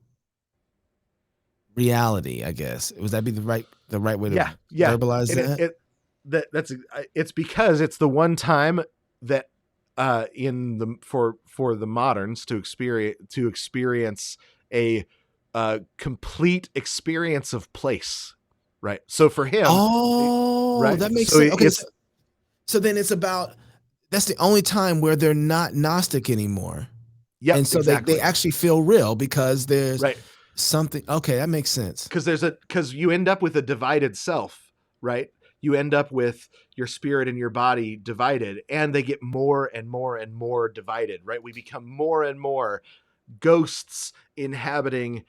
reality, I guess? Would that be the right way to Yeah, yeah. verbalize And that? that's it's because it's the one time that in the for the moderns to experience a complete experience of place, right? So for him, Oh, right? that makes So sense. Okay, it's so then it's about that's the only time where they're not Gnostic anymore. yep, And so they exactly. actually feel real because there's Right. something. Okay, that makes sense. Because you end up with a divided self, right? You end up with your spirit and your body divided, and they get more and more and more divided, right? We become more and more ghosts inhabiting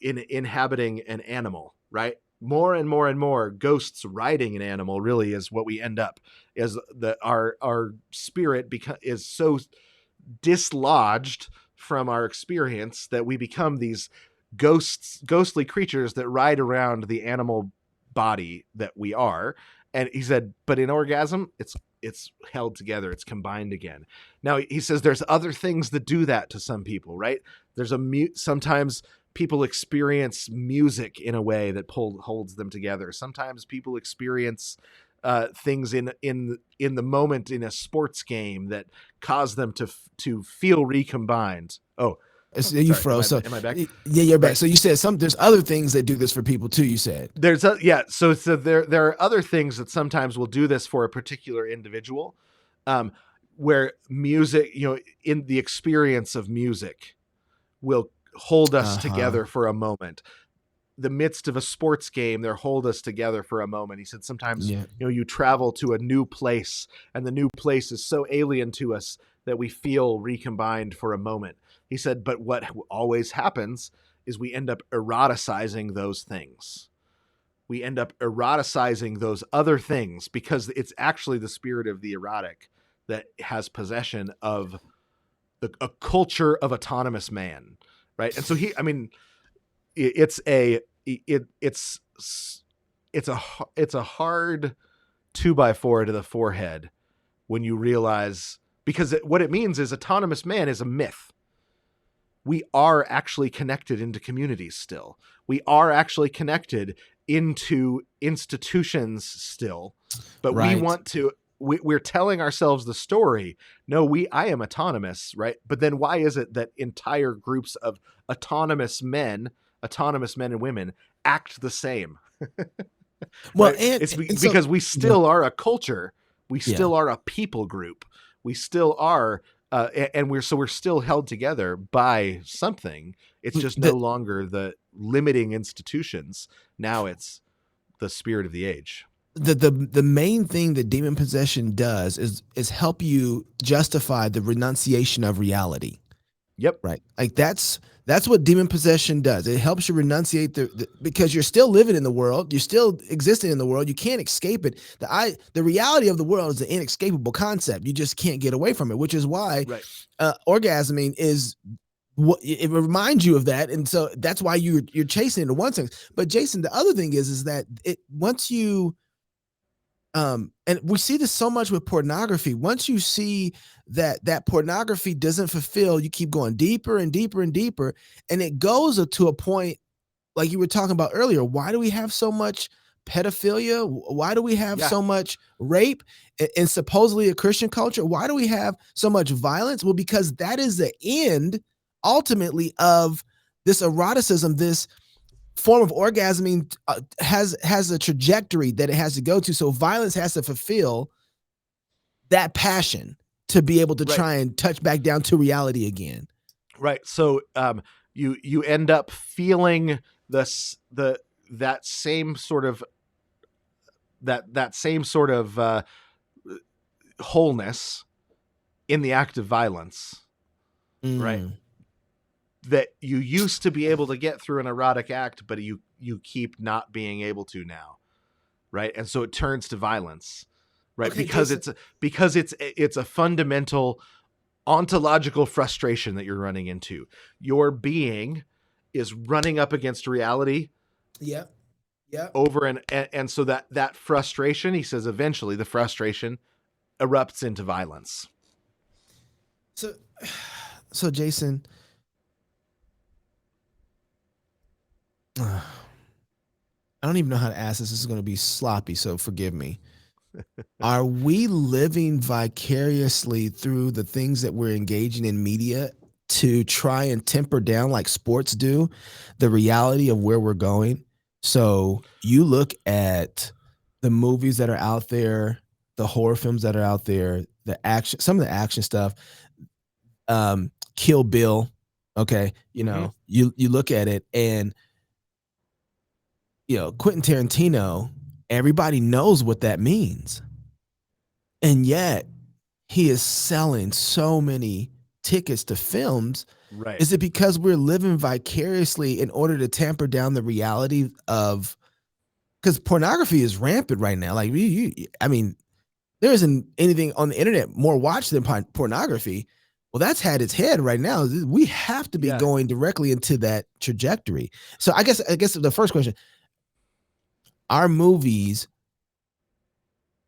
inhabiting an animal, right? More and more and more ghosts riding an animal really is what we end up, is the our spirit is so dislodged from our experience that we become these ghostly creatures that ride around the animal body that we are. And he said, but in orgasm, it's held together, it's combined again. Now he says there's other things that do that to some people, right? There's sometimes people experience music in a way that holds them together. Sometimes people experience things in the moment in a sports game that cause them to feel recombined. You Sorry, froze. So am I back? yeah, you're back. Right. So you said there's other things that do this for people too. You said. So there are other things that sometimes will do this for a particular individual, um, where music, in the experience of music, will hold us Uh huh. together for a moment. The midst of a sports game, they'll hold us together for a moment. He said sometimes, Yeah. you travel to a new place and the new place is so alien to us that we feel recombined for a moment. He said, but what always happens is we end up eroticizing those things. We end up eroticizing those other things because it's actually the spirit of the erotic that has possession of a culture of autonomous man, right? And so it's a it it's a hard 2x4 to the forehead when you realize, because what it means is autonomous man is a myth. We are actually connected into communities still. We are actually connected into institutions still, but Right. we're telling ourselves the story. No, I am autonomous, right? But then why is it that entire groups of autonomous men and women act the same, Well, right? It's and so because we yeah, still are a culture. We yeah. still are a people group. We still are, and we're still held together by something. It's just no The longer the limiting institutions. Now it's the spirit of the age. the main thing that demon possession does is help you justify the renunciation of reality. Yep. Right. Like that's what demon possession does. It helps you renunciate because you're still living in the world, you're still existing in the world. You can't escape it. The reality of the world is an inescapable concept. You just can't get away from it, which is why Right. orgasming is what it reminds you of that, and so that's why you're chasing it in one sense. But Jason, the other thing is that it once you and we see this so much with pornography. Once you see that pornography doesn't fulfill, you keep going deeper and deeper and deeper, and it goes to a point like you were talking about earlier. Why do we have so much pedophilia? Why do we have Yeah. so much rape in supposedly a Christian culture? Why do we have so much violence? Well, because that is the end ultimately of this eroticism, this form of orgasming has a trajectory that it has to go to. So violence has to fulfill that passion to be able to Right. try and touch back down to reality again. Right. So you end up feeling this the that same sort of that same sort of wholeness in the act of violence, right? Mm. That you used to be able to get through an erotic act, but you keep not being able to now, right? And so it turns to violence, right? Okay, Jason. Because it's a fundamental ontological frustration that you're running into. Your being is running up against reality Yeah. Yeah. over and so that frustration, he says, eventually the frustration erupts into violence. So, so Jason, I don't even know how to ask this. This is going to be sloppy, so forgive me. Are we living vicariously through the things that we're engaging in media to try and temper down, like sports do, the reality of where we're going? So you look at the movies that are out there, the horror films that are out there, the action, some of the action stuff, Kill Bill. Okay, Mm-hmm. you look at it, and Quentin Tarantino. Everybody knows what that means, and yet he is selling so many tickets to films. Right. Is it because we're living vicariously in order to tamper down the reality of, because pornography is rampant right now? Like, I mean, there isn't anything on the internet more watched than pornography. Well, that's had its head right now. We have to be Yeah. going directly into that trajectory. So I guess the first question: our movies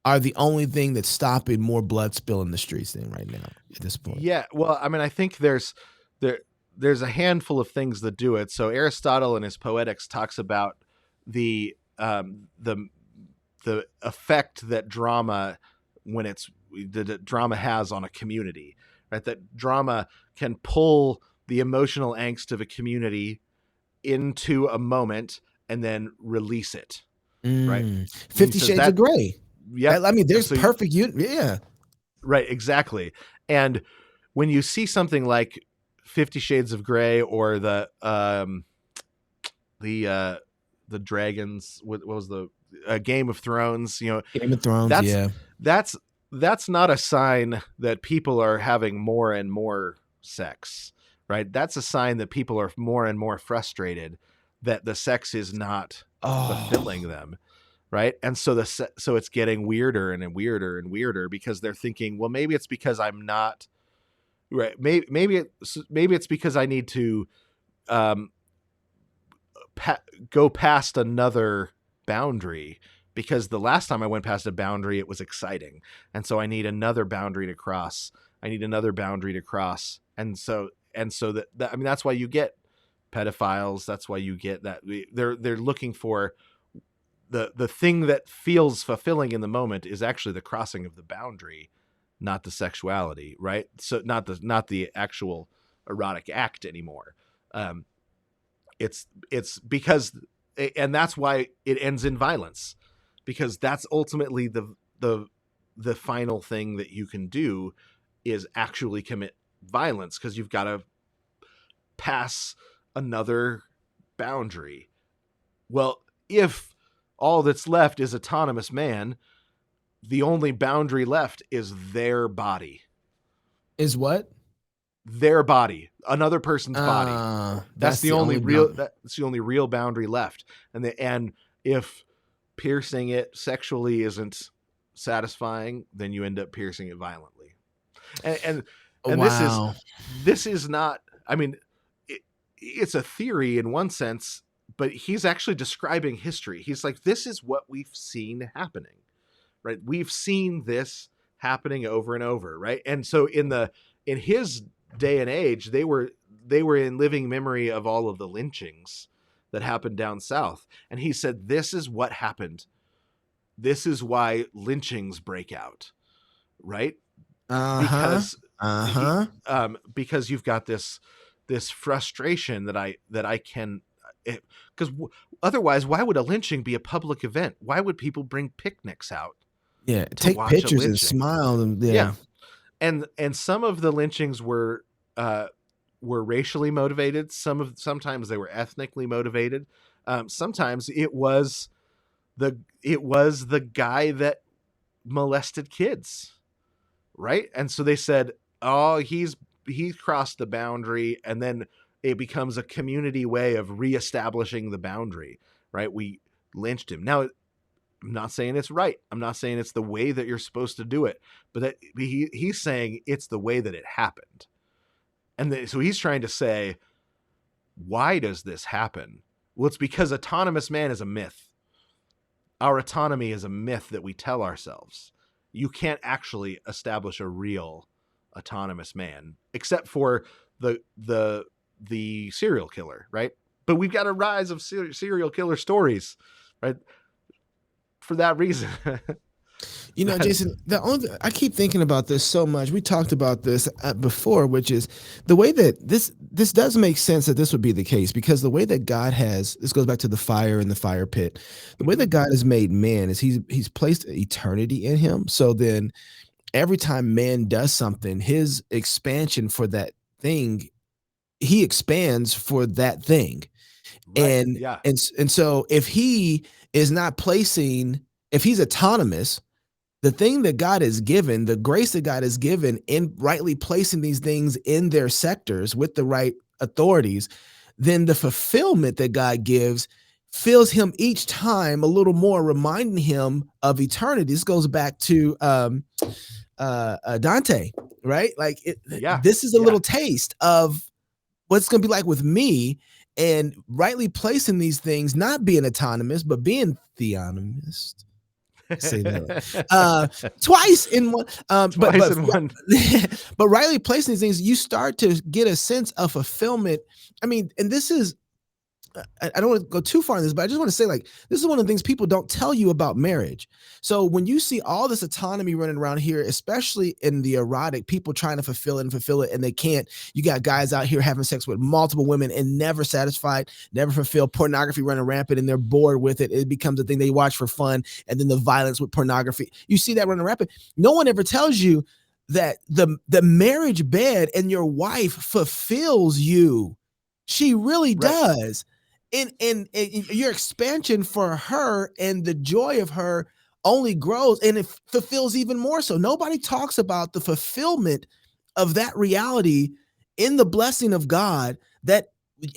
are the only thing that's stopping more blood spill in the streets then right now at this point. Yeah. Well, I mean, I think there there's a handful of things that do it. So Aristotle in his Poetics talks about the um, the the effect that drama when it's that drama has on a community, right? That drama can pull the emotional angst of a community into a moment and then release it, right? And he 50 says Shades of that, Grey. yep. I mean, And there's so, perfect. Yeah. right, exactly. And when you see something like 50 Shades of Grey or the the dragons, what was the Game of Thrones, Game of Thrones. that's Yeah. that's that's not a sign that people are having more and more sex, right? That's a sign that people are more and more frustrated that the sex is not fulfilling Oh. them, right? And so so it's getting weirder and weirder and weirder because they're thinking, well, maybe it's because I'm not right. Maybe it's because I need to um, go past another boundary, because the last time I went past a boundary, it was exciting. And so I need another boundary to cross. I need another boundary to cross. And so that I mean, that's why you get pedophiles. That's why you get that they're looking for the thing that feels fulfilling in the moment is actually the crossing of the boundary, not the sexuality, right? So not the actual erotic act anymore. Um, it's because, and that's why it ends in violence, because that's ultimately the final thing that you can do is actually commit violence, because you've got to pass another boundary. Well, if all that's left is autonomous man, the only boundary left is their body. Is what? Their body, another person's body. That's That's the the only only real bound. that's the only real boundary left. And if piercing it sexually isn't satisfying, then you end up piercing it violently. And Wow. this is not, I mean, it's a theory in one sense, but he's actually describing history. He's like, this is what we've seen happening, right? We've seen this happening over and over, right? And so in his day and age, they were in living memory of all of the lynchings that happened down south. And he said, this is what happened. This is why lynchings break out, right? Uh-huh. Because he Uh-huh. because you've got this frustration that I can, because otherwise, why would a lynching be a public event? Why would people bring picnics out Yeah. to Take watch a pictures and lynching? smile and yeah. Yeah. And some of the lynchings were racially motivated. Sometimes they were ethnically motivated. Sometimes it was the guy that molested kids, right? And so they said, "Oh, he's crossed the boundary," and then it becomes a community way of reestablishing the boundary, right? We lynched him. Now, I'm not saying it's right. I'm not saying it's the way that you're supposed to do it, but that he's saying it's the way that it happened. So he's trying to say, why does this happen? Well, it's because autonomous man is a myth. Our autonomy is a myth that we tell ourselves. You can't actually establish a real autonomous man, except for the serial killer, right? But we've got a rise of serial killer stories, right? For that reason. Jason, I keep thinking about this so much. We talked about this before, which is the way that this does make sense that this would be the case, because the way that God has, this goes back to the fire and the fire pit. The way Mhm. that God has made man is he's placed eternity in him. So then every time man does something, his expansion for that thing, he expands for that thing. Right. And Yeah. and so if he is not placing, if he's autonomous, the thing that God has given, the grace that God has given in rightly placing these things in their sectors with the right authorities, then the fulfillment that God gives fills him each time a little more, reminding him of eternity. This goes back to Dante, right? Like Yeah. this is a Yeah. little taste of what it's going to be like with me, and rightly placing these things, not being autonomous, but being theonomist. Say that twice in one. Twice in one. But rightly placing these things, you start to get a sense of fulfillment. I mean, and this is, I don't want to go too far in this, but I just want to say, like, this is one of the things people don't tell you about marriage. So when you see all this autonomy running around here, especially in the erotic, people trying to fulfill it, and they can't. You got guys out here having sex with multiple women and never satisfied, never fulfilled. Pornography running rampant, and they're bored with it. It becomes a thing they watch for fun, and then the violence with pornography. You see that running rampant. No one ever tells you that the marriage bed and your wife fulfills you. She really Right. does. And your expansion for her and the joy of her only grows, and it fulfills even more. So nobody talks about the fulfillment of that reality in the blessing of God, that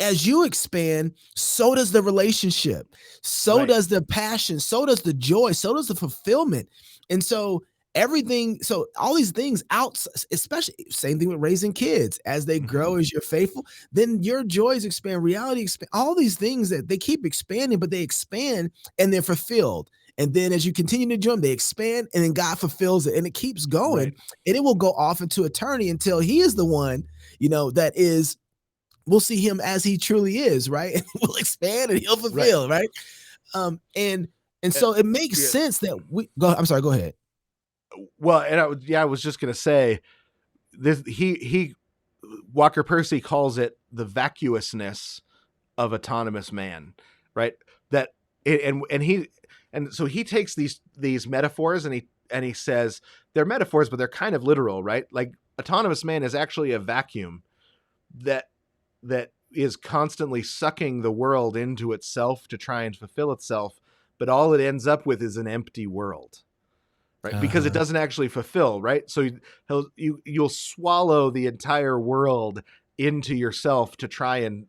as you expand, so does the relationship, so Right. does the passion, so does the joy, so does the fulfillment. And so everything, so all these things out, especially same thing with raising kids, as they Mhm. grow, as you're faithful, then your joys expand, reality expand, all these things that they keep expanding, but they expand and they're fulfilled. And then as you continue to join, they expand and then God fulfills it, and it keeps going, Right. and it will go off into eternity until he is the one, that is, we'll see him as he truly is, right? And we'll expand and he'll Right. fulfill, right? And Uh, so it makes yeah. sense that we go. I'm sorry, go ahead. Well, and I was just gonna say this. He Walker Percy calls it the vacuousness of autonomous man, right? That and so he takes these metaphors, and he says they're metaphors, but they're kind of literal, right? Like autonomous man is actually a vacuum that is constantly sucking the world into itself to try and fulfill itself, but all it ends up with is an empty world, right? Because it Uh-huh. doesn't actually fulfill, right? So you'll swallow the entire world into yourself to try and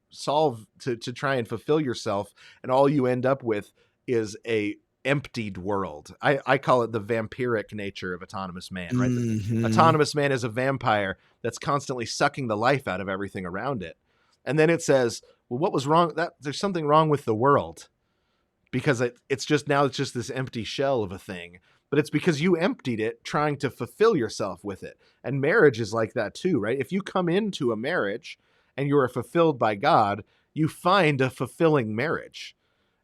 to try and fulfill yourself, and all you end up with is a emptied world. I call it the vampiric nature of autonomous man, right? The Mhm. autonomous man is a vampire that's constantly sucking the life out of everything around it. And then it says, well, what was wrong? That there's something wrong with the world, because it's just now it's just this empty shell of a thing, but it's because you emptied it trying to fulfill yourself with it. And marriage is like that too, right? If you come into a marriage and you are fulfilled by God, you find a fulfilling marriage.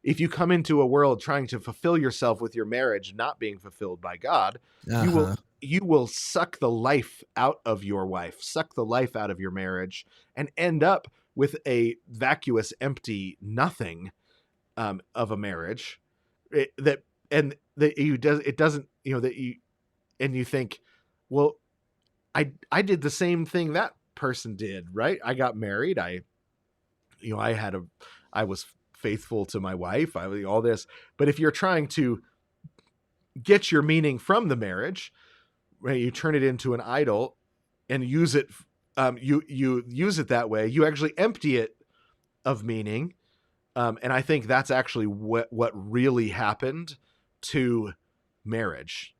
If you come into a world trying to fulfill yourself with your marriage not being fulfilled by God, you will Uh-huh. you will suck the life out of your wife, suck the life out of your marriage, and end up with a vacuous empty nothing, of a marriage, that and that you does it doesn't, that you and you think, well, I did the same thing that person did, right? I got married. I was faithful to my wife. I all this. But if you're trying to get your meaning from the marriage, right, you turn it into an idol and use it. You use it that way. You actually empty it of meaning. And I think that's actually what really happened to marriage.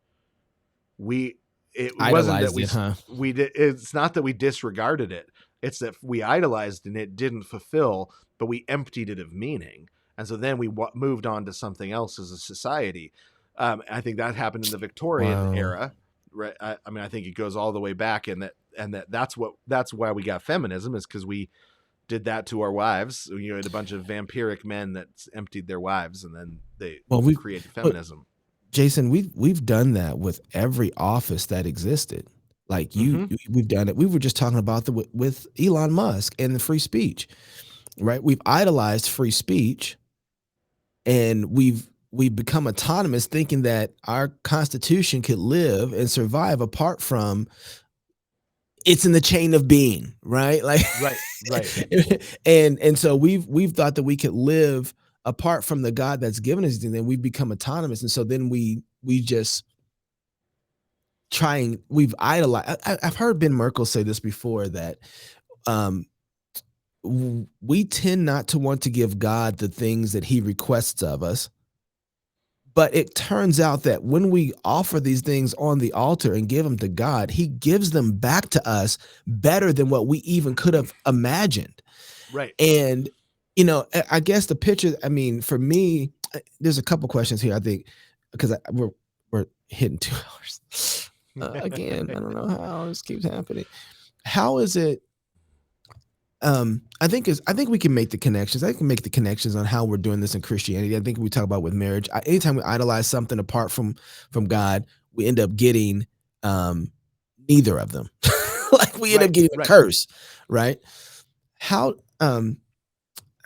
We it wasn't that Idolized it, huh? we did. It's not that we disregarded it. It's that we idolized and it didn't fulfill, but we emptied it of meaning. And so then we moved on to something else as a society. I think that happened in the Victorian Wow. era. Right. I mean, I think it goes all the way back, that's why we got feminism, is because we did that to our wives. You had a bunch of vampiric men that emptied their wives, and then they Well, we created but feminism. Jason, we've done that with every office that existed. Like Mm-hmm. we've done it. We were just talking about the with Elon Musk and the free speech, right? We've idolized free speech, and we've become autonomous, thinking that our constitution could live and survive apart from it's in the chain of being, right? Like, Right. Right. and so we've thought that we could live apart from the God that's given us, and then we've become autonomous, and so then we just trying we've idolized. I've heard Ben Merkel say this before, that um, we tend not to want to give God the things that He requests of us. But it turns out that when we offer these things on the altar and give them to God, He gives them back to us better than what we even could have imagined. Right. And, I guess the picture, I mean, for me, there's a couple questions here, I think, because we're hitting 2 hours. Again, I don't know how this keeps happening. How is it? I think we can make the connections. I can make the connections on how we're doing this in Christianity. I think we talk about with marriage. Anytime we idolize something apart from God, we end up getting neither of them. Like we end up Right. getting a Right. curse, right? How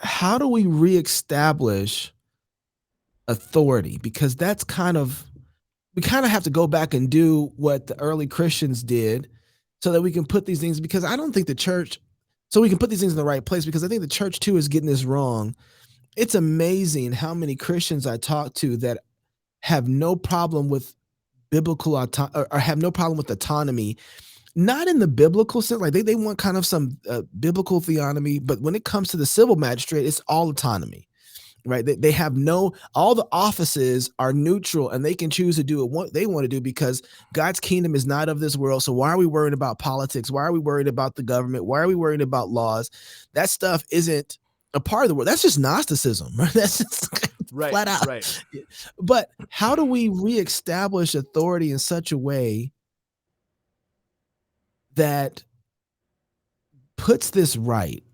how do we reestablish authority? Because that's we kind of have to go back and do what the early Christians did, so that we can put these things, because I don't think the church, so we can put these things in the right place, because I think the church too is getting this wrong. It's amazing how many Christians I talk to that have no problem with biblical or have no problem with autonomy, not in the biblical sense, like they want kind of some biblical theonomy, but when it comes to the civil magistrate, it's all autonomy, right? They have all the offices are neutral, and they can choose to do what they want to do, because God's kingdom is not of this world. So why are we worried about politics? Why are we worried about the government? Why are we worried about laws? That stuff isn't a part of the world. That's just Gnosticism, right? That's just Right. flat out. Right. But how do we reestablish authority in such a way that puts this right?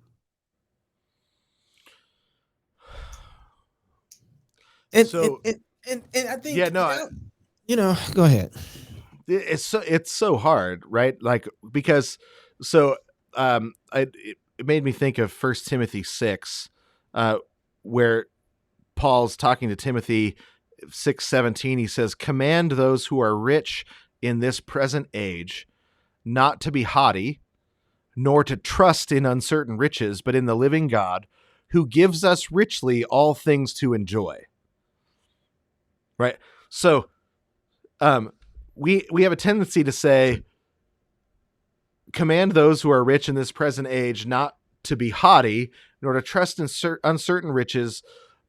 And and So and and I yeah, think, no, go ahead. it's so hard, right? Like, because so it made me think of First Timothy 6, where Paul's talking to Timothy 6:17. He says, "Command those who are rich in this present age not to be haughty, nor to trust in uncertain riches, but in the living God, who gives us richly all things to enjoy." Right? So um we have a tendency to say, command those who are rich in this present age not to be haughty, nor to trust in uncertain riches,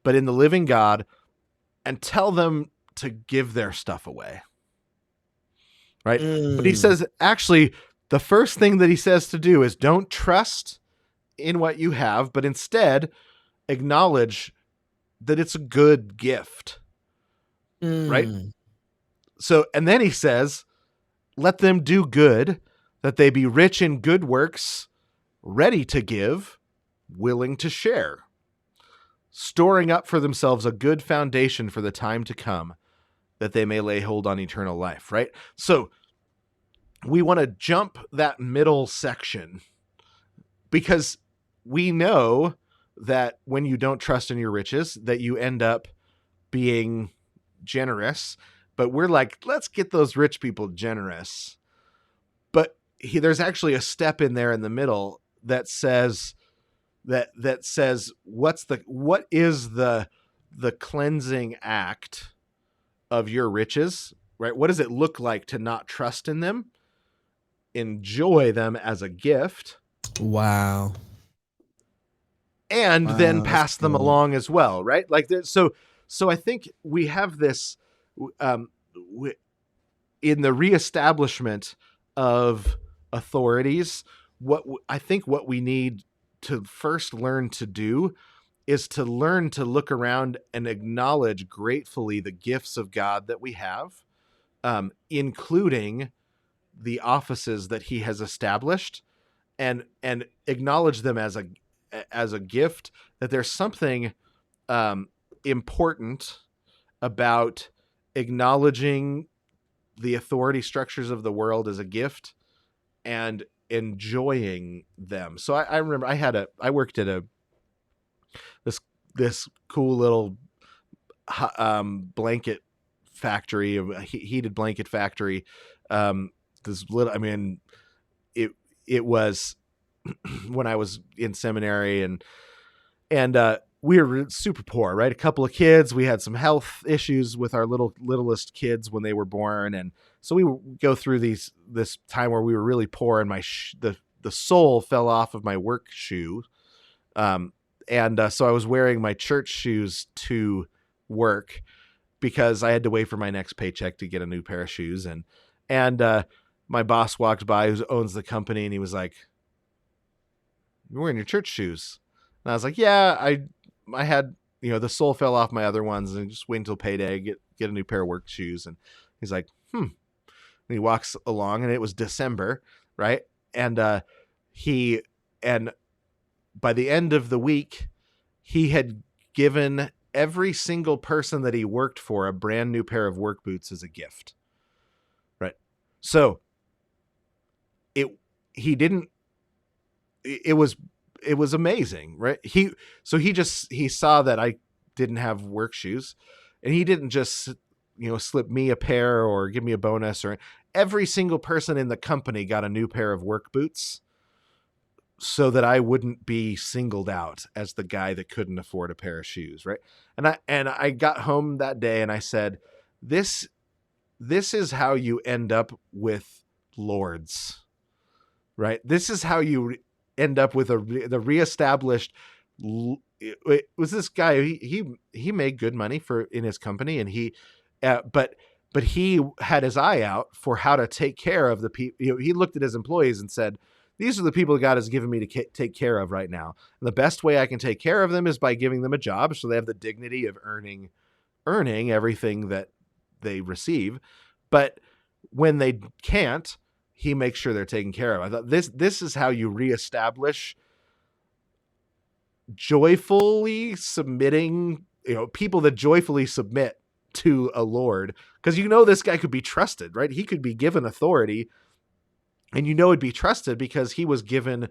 but in the living God, and tell them to give their stuff away. Right? But he Mm, says, actually, the first thing that he says to do is don't trust in what you have, but instead acknowledge that it's a good gift. Right? mm, So, and then he says, let them do good, that they be rich in good works, ready to give, willing to share, storing up for themselves a good foundation for the time to come, that they may lay hold on eternal life, right? So we want to jump that middle section, because we know that when you don't trust in your riches, that you end up being generous. But we're like, let's get those rich people generous. But there's actually a step in there in the middle that says that says what is the cleansing act of your riches, right? What does it look like to not trust in them, enjoy them as a gift, Wow. and then Wow, that's pass them good. along as well, right? Like so I think we have this um, in the reestablishment of authorities. I think what we need to first learn to do is to learn to look around and acknowledge gratefully the gifts of God that we have, including the offices that He has established, and acknowledge them as a gift. That there's something important about acknowledging the authority structures of the world as a gift and enjoying them. So I remember I worked at this this cool little blanket factory, a heated blanket factory. This little, I mean, it it was when I was in seminary, and we were super poor, right? A couple of kids. We had some health issues with our littlest kids when they were born, and so we would go through this time where we were really poor, and the sole fell off of my work shoe, um, and so I was wearing my church shoes to work because I had to wait for my next paycheck to get a new pair of shoes, and my boss walked by, who owns the company, and he was like, "You're wearing your church shoes." And I was like, "Yeah, I had, the sole fell off my other ones, and just wait until payday, get a new pair of work shoes." And he's like, "Hmm." And he walks along, and it was December, right? And he and by the end of the week, he had given every single person that he worked for a brand new pair of work boots as a gift, right? So it he didn't it was amazing, right? He saw that I didn't have work shoes, and he didn't just slip me a pair or give me a bonus. Or every single person in the company got a new pair of work boots so that I wouldn't be singled out as the guy that couldn't afford a pair of shoes, right? And I got home that day, and I said, this is how you end up with lords, right? This is how you end up with the reestablished. It was this guy. He made good money in his company, and but he had his eye out for how to take care of the people. He looked at his employees and said, "These are the people God has given me to take care of right now. And the best way I can take care of them is by giving them a job, so they have the dignity of earning everything that they receive. But when they can't, he makes sure they're taken care of." I thought this is how you reestablish joyfully submitting, people that joyfully submit to a lord, because this guy could be trusted, right? He could be given authority, and it'd be trusted because he was given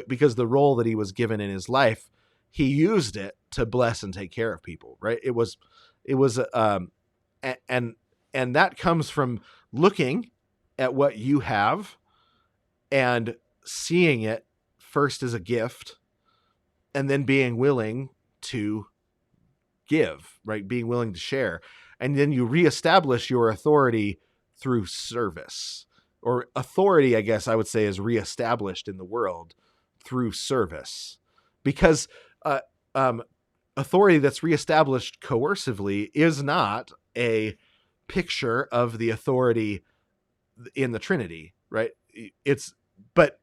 because the role that he was given in his life, he used it to bless and take care of people, right? It was and that comes from looking at what you have and seeing it first as a gift, and then being willing to give, right? Being willing to share. And then you reestablish your authority through service. Or authority, I guess I would say, is reestablished in the world through service. Because authority that's reestablished coercively is not a picture of the authority in the Trinity, right? But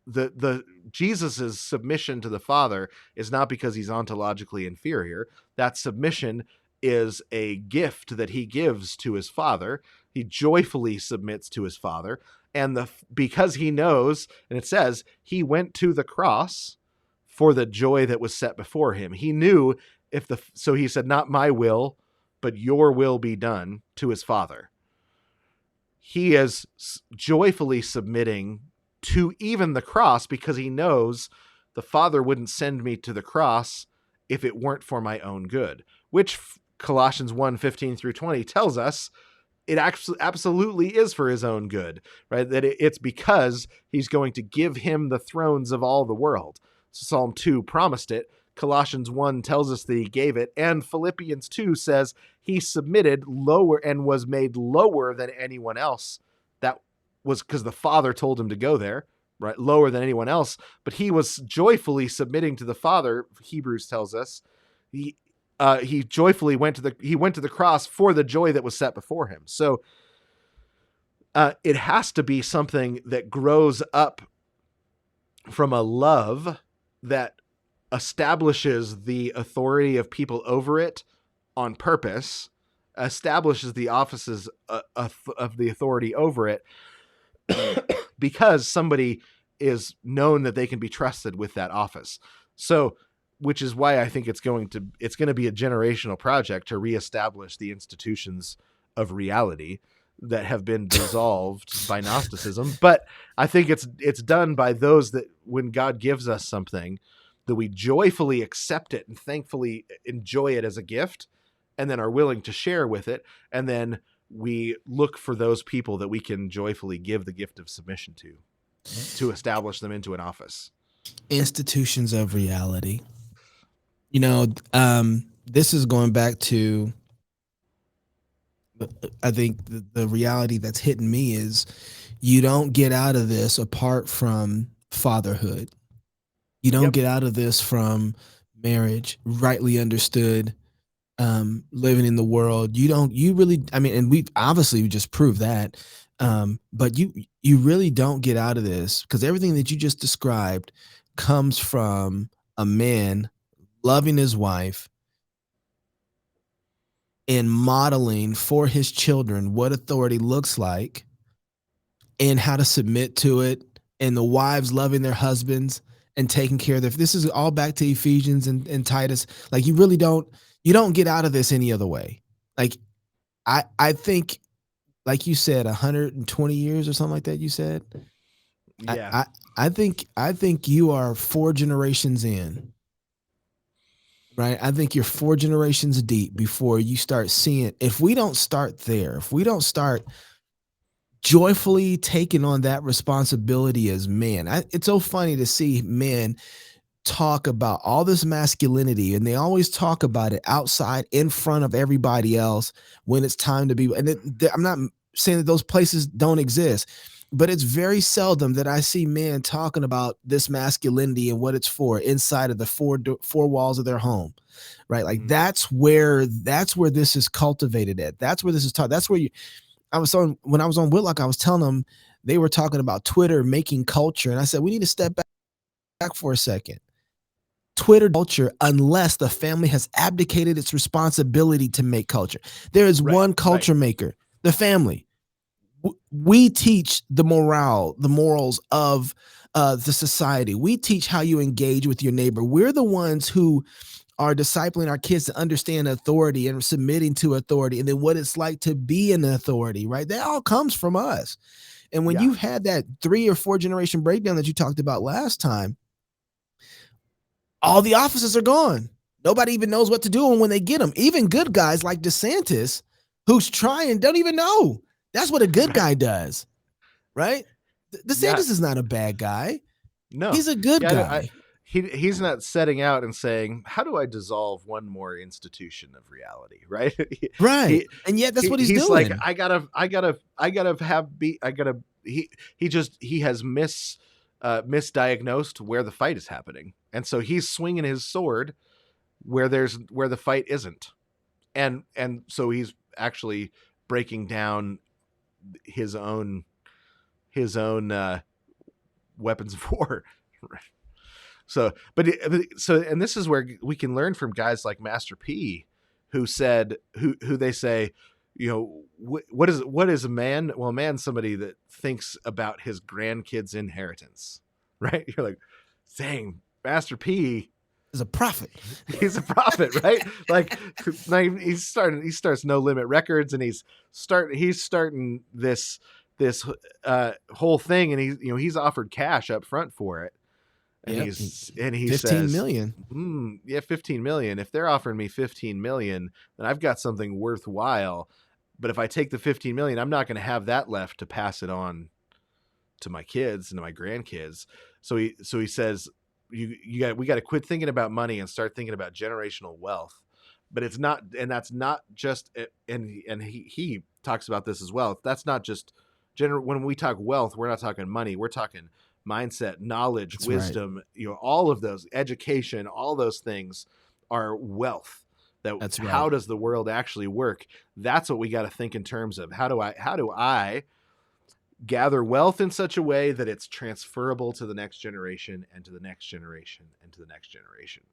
the Jesus's submission to the Father is not because he's ontologically inferior. That submission is a gift that he gives to his Father. He joyfully submits to his Father, and because he knows, and it says he went to the cross for the joy that was set before him. He knew so he said, "Not my will, but your will be done," to his Father. He is joyfully submitting to even the cross because he knows the Father wouldn't send me to the cross if it weren't for my own good, which Colossians 1:15 through 20 tells us it actually absolutely is for his own good, right? That it's because he's going to give him the thrones of all the world. Psalm 2 promised it. Colossians 1 tells us that he gave it. And Philippians 2 says he submitted lower and was made lower than anyone else. That was because the Father told him to go there, right? Lower than anyone else. But he was joyfully submitting to the Father, Hebrews tells us. He joyfully went to the cross for the joy that was set before him. So it has to be something that grows up from a love that establishes the authority of people over it on purpose, establishes the offices of the authority over it because somebody is known that they can be trusted with that office. So, which is why I think it's going to be a generational project to reestablish the institutions of reality that have been dissolved by Gnosticism. But I think it's done by those that when God gives us something, that we joyfully accept it and thankfully enjoy it as a gift, and then are willing to share with it. And then we look for those people that we can joyfully give the gift of submission to establish them into an office. Institutions of reality. This is going back to, I think the reality that's hitting me is you don't get out of this apart from fatherhood. You don't Yep. get out of this from marriage, rightly understood, living in the world. You really, I mean, and we just proved that. But you really don't get out of this because everything that you just described comes from a man loving his wife and modeling for his children what authority looks like and how to submit to it, and the wives loving their husbands and taking care of them. This is all back to Ephesians and Titus. Like you don't get out of this any other way. Like I think, like you said, 120 years or something like that. You said, Yeah. I think you are 4 generations in. Right. I think you're 4 generations deep before you start seeing. If we don't start there, if we don't start joyfully taking on that responsibility as men, it's so funny to see men talk about all this masculinity, and they always talk about it outside in front of everybody else when it's time to be. And I'm not saying that those places don't exist, but it's very seldom that I see men talking about this masculinity and what it's for inside of the four walls of their home, right? Like that's where this is cultivated at. That's where this is taught. That's where when I was on Whitlock, I was telling them, they were talking about Twitter making culture, and I said we need to step back for a second. Twitter culture, unless the family has abdicated its responsibility to make culture. There is one culture maker, the family. We teach the morals of the society. We teach how you engage with your neighbor. We're the ones who are discipling our kids to understand authority and submitting to authority, and then what it's like to be in authority, right? That all comes from us. And when you've had that 3 or 4 generation breakdown that you talked about last time, all the offices are gone. Nobody even knows what to do when they get them. Even good guys like DeSantis, who's trying, don't even know. That's what a good guy does, right? DeSantis is not a bad guy. No, he's a good guy. He's not setting out and saying, "How do I dissolve one more institution of reality?" Right? Right. And yet that's what he's doing. Like, I gotta have. He has misdiagnosed where the fight is happening, and so he's swinging his sword where the fight isn't, and so he's actually breaking down his own weapons of war. So, and this is where we can learn from guys like Master P, who they say, what is a man? Well, a man's somebody that thinks about his grandkids' inheritance, right? You're like, dang, Master P is a prophet. He's a prophet, right? like he starts No Limit Records, and he's starting this whole thing, and he's offered cash up front for it. And he 15 says, million. 15 million. If they're offering me 15 million, then I've got something worthwhile. But if I take the 15 million, I'm not going to have that left to pass it on to my kids and to my grandkids. So he says, we got to quit thinking about money and start thinking about generational wealth. But it's not, and that's not just, and he talks about this as well. That's not just when we talk wealth, we're not talking money. We're talking mindset, knowledge, That's right. wisdom, all of those, education, all those things are wealth. That That's right. how does the world actually work? That's what we got to think in terms of how do I gather wealth in such a way that it's transferable to the next generation and to the next generation and to the next generation.